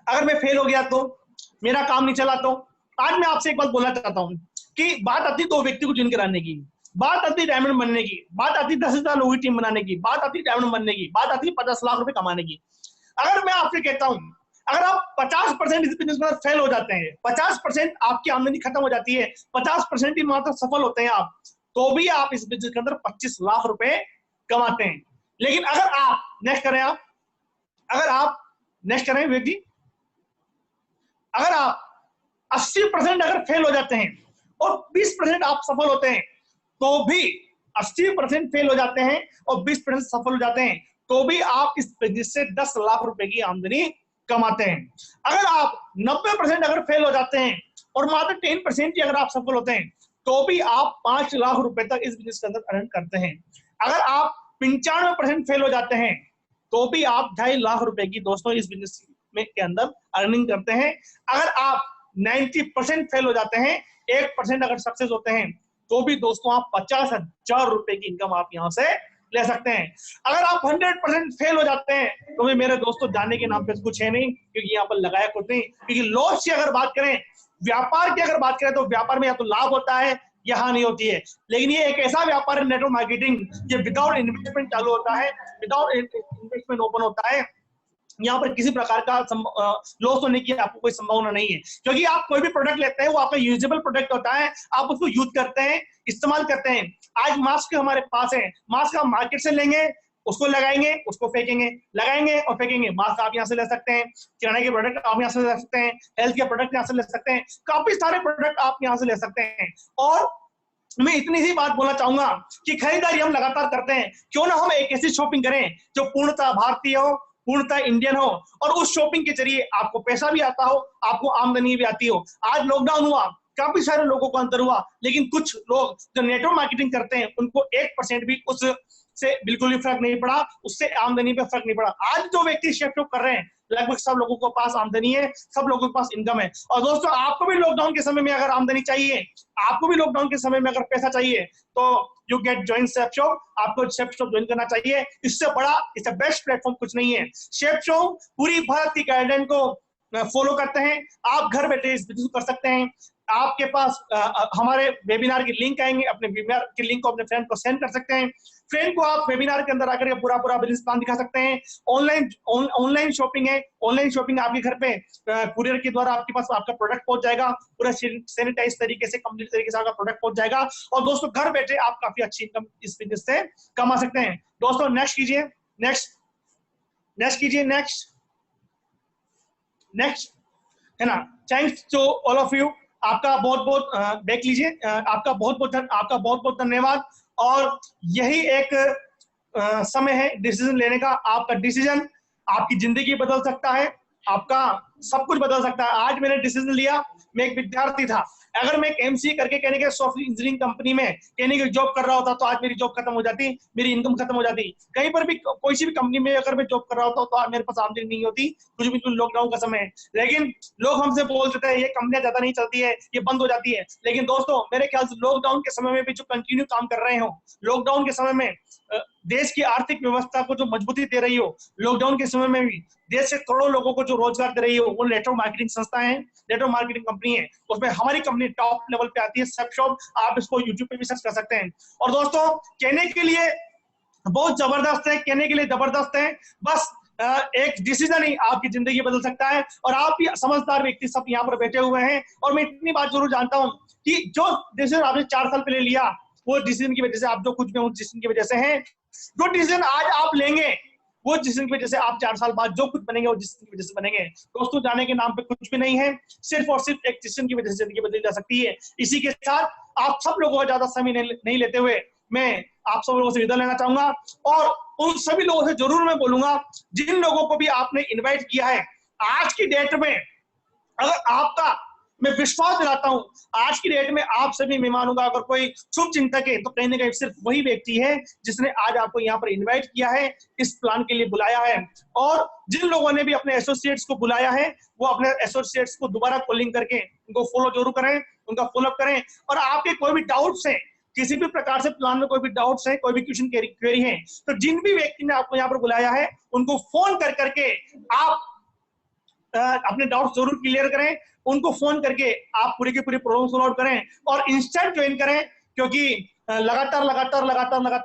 अगर मैं फेल हो गया तो, मेरा काम नहीं चला तो। आज मैं आपसे एक बात बोलना चाहता हूं कि बात आती 2 व्यक्ति को ज्वाइन कराने की, बात आती डायमंड बनने की, बात आती 10,000 लोगों की टीम बनाने की, बात आती डायमंड बनने की, बात आती 50 लाख रुपए कमाने की। अगर मैं आपसे कहता हूं अगर आप 50% इस बिजनेस में फेल हो जाते हैं, 50% आपकी आमदनी खत्म हो जाती है, 50% ही मात्र सफल होते हैं आप, तो भी आप इस बिजनेस के अंदर 25 लाख रुपए कमाते हैं। लेकिन अगर आप नेक्स्ट करें, अगर आप नेक्स्ट करें व्यक्ति, अगर आप 80% अगर फेल हो जाते हैं और 20% आप सफल होते हैं, तो भी 80% फेल हो जाते हैं और 20% सफल हो जाते हैं, तो भी आप इस बिजनेस से 10 लाख रुपए की आमदनी कमाते हैं। अगर आप 90% अगर फेल हो जाते हैं और मात्र 10% ही अगर आप सफल होते हैं, तो भी आप 5 लाख रुपए तक इस बिजनेस के अंदर अर्न करते हैं। अगर आप 95% फेल हो जाते हैं, तो भी आप 2.5 लाख रुपए की दोस्तों इस बिजनेस में के अंदर अर्निंग करते हैं। अगर आप 90% फेल हो जाते हैं, 1% अगर सक्सेस होते हैं, तो भी दोस्तों आप 50,000 रुपए की इनकम आप यहां से ले सकते हैं। अगर आप 100% फेल हो जाते हैं, तो भी मेरे दोस्तों जाने के नाम पे कुछ है नहीं, क्योंकि यहाँ पर लगाया कुछ नहीं। क्योंकि लॉस की अगर बात करें, व्यापार की अगर बात करें, तो व्यापार में या तो लाभ होता है या हानि होती है। लेकिन ये एक ऐसा व्यापार है नेटवर्क मार्केटिंग, ये विदाउट इन्वेस्टमेंट चालू होता है, विदाउट इन्वेस्टमेंट ओपन होता है। यहाँ पर किसी प्रकार का लॉस होने की आपको कोई संभावना नहीं है, क्योंकि आप कोई भी प्रोडक्ट लेते हैं वो आपका यूजेबल प्रोडक्ट होता है, आप उसको यूज करते हैं, इस्तेमाल करते हैं। आज मास्क हमारे पास है, मास्क आप मार्केट से लेंगे, उसको लगाएंगे, उसको फेंकेंगे, लगाएंगे और फेंकेंगे। मास्क आप यहाँ से ले सकते हैं, किराने के प्रोडक्ट आप यहाँ से ले सकते हैं, हेल्थ के प्रोडक्ट यहाँ से ले सकते हैं, काफी सारे प्रोडक्ट आप यहाँ से ले सकते हैं। और मैं इतनी सी बात बोलना चाहूंगा कि खरीदारी हम लगातार करते हैं, क्यों ना हम एक ऐसी शॉपिंग करें जो पूर्णतः भारतीय हो, पूर्णतः इंडियन हो, और उस शॉपिंग के जरिए आपको पैसा भी आता हो, आपको आमदनी भी आती हो। आज लॉकडाउन हुआ, काफी सारे लोगों को अंतर हुआ, लेकिन कुछ लोग जो नेटवर्क मार्केटिंग करते हैं उनको 1% भी उस से बिल्कुल भी फर्क नहीं पड़ा, उससे आमदनी पे फर्क नहीं पड़ा। आज जो व्यक्ति शेयर कर रहे हैं, लगभग सब लोगों के पास आमदनी है, सब लोगों के पास इनकम है। और दोस्तों आपको भी लॉकडाउन के समय में अगर आमदनी चाहिए, आपको भी लॉकडाउन के समय में अगर पैसा चाहिए, तो यू गेट जॉइन शेपशॉप, आपको शेपशॉप ज्वाइन करना चाहिए। इससे बड़ा, इससे बेस्ट प्लेटफॉर्म कुछ नहीं है। शेपशॉप पूरी भारत की गाइडलाइन को फॉलो करते हैं, आप घर बैठे इस बिजनेस कर सकते हैं। आपके पास हमारे वेबिनार की लिंक आएंगे, अपने वेबिनार की लिंक को अपने फ्रेंड को सेंड कर सकते हैं। फ्रेंड को आप वेबिनार के अंदर आकर के पूरा बिजनेस प्लान दिखा सकते हैं। ऑनलाइन शॉपिंग है, ऑनलाइन शॉपिंग आपके घर पे कुरियर के द्वारा आपके पास आपका प्रोडक्ट पहुंच जाएगा, पूरा सैनिटाइज तरीके से, कंप्लीट तरीके से आपका प्रोडक्ट पहुंच जाएगा। और दोस्तों घर बैठे आप काफी अच्छी इनकम इस बिजनेस से कमा सकते हैं। दोस्तों नेक्स्ट कीजिए, नेक्स्ट कीजिए, नेक्स्ट है ना। Thanks to all of you, आपका बहुत बहुत देख लीजिए, आपका बहुत बहुत धन्यवाद। और यही एक समय है डिसीजन लेने का। आपका डिसीजन आपकी जिंदगी बदल सकता है, आपका सब कुछ बदल सकता है। आज मैंने डिसीजन लिया, मैं एक विद्यार्थी था, अगर मैं एमसीए करके कहने के सॉफ्टवेयर इंजीनियरिंग कंपनी में कहने की जॉब कर रहा होता, तो आज मेरी जॉब खत्म हो जाती, मेरी इनकम खत्म हो जाती। कहीं पर भी कोई सी भी कंपनी में अगर मैं जॉब कर रहा होता, तो आज मेरे पास आमदनी नहीं होती, कुछ भी। लॉकडाउन का समय है, लेकिन लोग हमसे बोल देते हैं ये कंपनियां ज्यादा नहीं चलती है, ये बंद हो जाती है। लेकिन दोस्तों मेरे ख्याल से लॉकडाउन के समय में भी जो कंटिन्यू काम कर रहे हो, लॉकडाउन के समय में देश की आर्थिक व्यवस्था को जो मजबूती दे रही हो, लॉकडाउन के समय में भी देश से करोड़ों लोगों को जो रोजगार दे रही हो, वो नेटवर्क मार्केटिंग संस्था है, नेटवर्क मार्केटिंग कंपनी है। उसमें हमारी कंपनी टॉप लेवल पे आती है, शेपशॉप। आप इसको यूट्यूब पे भी सर्च कर सकते हैं। और दोस्तों कहने के लिए बहुत जबरदस्त है, कहने के लिए जबरदस्त है। बस एक डिसीजन ही आपकी जिंदगी बदल सकता है। और आप भी समझदार व्यक्ति सब यहाँ पर बैठे हुए हैं, और मैं इतनी बात जरूर जानता हूँ कि जो डिसीजन आपने 4 साल पहले लिया, वो डिसीजन की वजह से आप जो कुछ भी, उस डिसीजन की वजह से है। जो डिसीजन आज आप लेंगे, वो डिसीजन की वजह से आप 4 साल बाद जो कुछ बनेंगे, वो डिसीजन की वजह से बनेंगे। दोस्तों जाने के नाम पे कुछ भी नहीं है, सिर्फ और सिर्फ एक डिसीजन की वजह से जिंदगी बदली जा सकती है। इसी के साथ आप सब लोगों का ज्यादा समय नहीं लेते हुए मैं आप सब लोगों से विदा लेना चाहूंगा। और उन सभी लोगों से जरूर मैं बोलूंगा जिन लोगों को भी आपने इन्वाइट किया है, आज की डेट में अगर आपका, मैं विश्वास दिलाता हूं, आज की डेट में आप सभी मेहमानों का अगर कोई शुभ चिंतक है, तो कहीं ना कहीं सिर्फ वही व्यक्ति है जिसने आज आपको यहाँ पर इनवाइट किया है, इस प्लान के लिए बुलाया है। और जिन लोगों ने भी अपने एसोसिएट्स को बुलाया है, वो अपने एसोसिएट्स को दोबारा कॉलिंग करके उनको फॉलो जरूर करें, उनका फॉलोअप करें। और आपके कोई भी डाउट्स हैं, किसी भी प्रकार से प्लान में कोई भी डाउट्स है, कोई भी क्वेश्चन क्वेरी है, तो जिन भी व्यक्ति ने आपको यहाँ पर बुलाया है उनको फोन कर करके आप अपने डाउट्स जरूर क्लियर करें, उनको फोन करके आप पूरी की पूरी प्रॉब्लम सॉल्व आउट करें और इंस्टेंट ज्वाइन करें, क्योंकि लगातार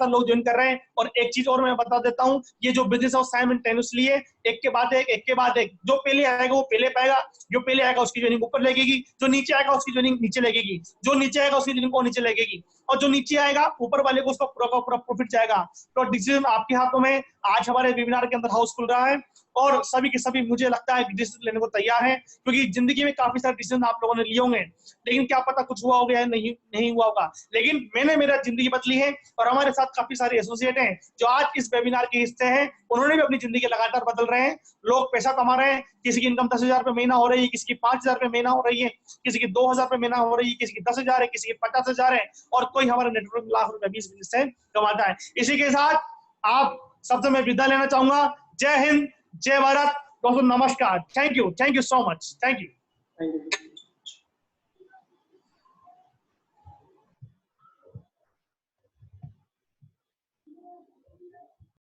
लोग ज्वाइन कर रहे हैं। और एक चीज और मैं बता देता हूं, ये जो बिजनेस है साइमल्टेनियसली है, एक के बाद एक, जो पहले आएगा वो पहले पाएगा, जो पहले आएगा उसकी ज्वाइनिंग ऊपर लगेगी, जो नीचे आएगा उसकी ज्वाइनिंग नीचे लगेगी, जो नीचे आएगा उसकी ज्वाइनिंग को नीचे लगेगी, और जो नीचे आएगा ऊपर वाले को उसका पूरा प्रॉफिट जाएगा। तो डिसीजन आपके हाथों में। आज हमारे वेबिनार के अंदर हाउस खुल रहा है और सभी के सभी मुझे लगता है डिसीजन लेने को तैयार है, क्योंकि जिंदगी में काफी सारे डिसीजन आप लोगों ने लिए होंगे, लेकिन क्या पता कुछ हुआ होगा या नहीं हुआ होगा। लेकिन मैंने मेरा जिंदगी बदली है और हमारे साथ काफी सारे एसोसिएट हैं जो आज इस वेबिनार के हिस्से हैं, उन्होंने भी अपनी जिंदगी लगातार बदल रहे हैं। लोग पैसा कमा रहे हैं, किसी की इनकम 10,000 रुपए महीना हो रही है, किसी की 5,000 रुपए महीना हो रही है, किसी की 2,000 रुपए महीना हो रही है, किसी की 10,000 है, किसी की 50,000 है, और कोई हमारे नेटवर्क लाख रुपए 20 बिजनेस से कमाता है। इसी के साथ आप सबसे मैं विदा लेना चाहूंगा। जय हिंद, जय भारत दोस्तों, नमस्कार, thank you so much, thank you.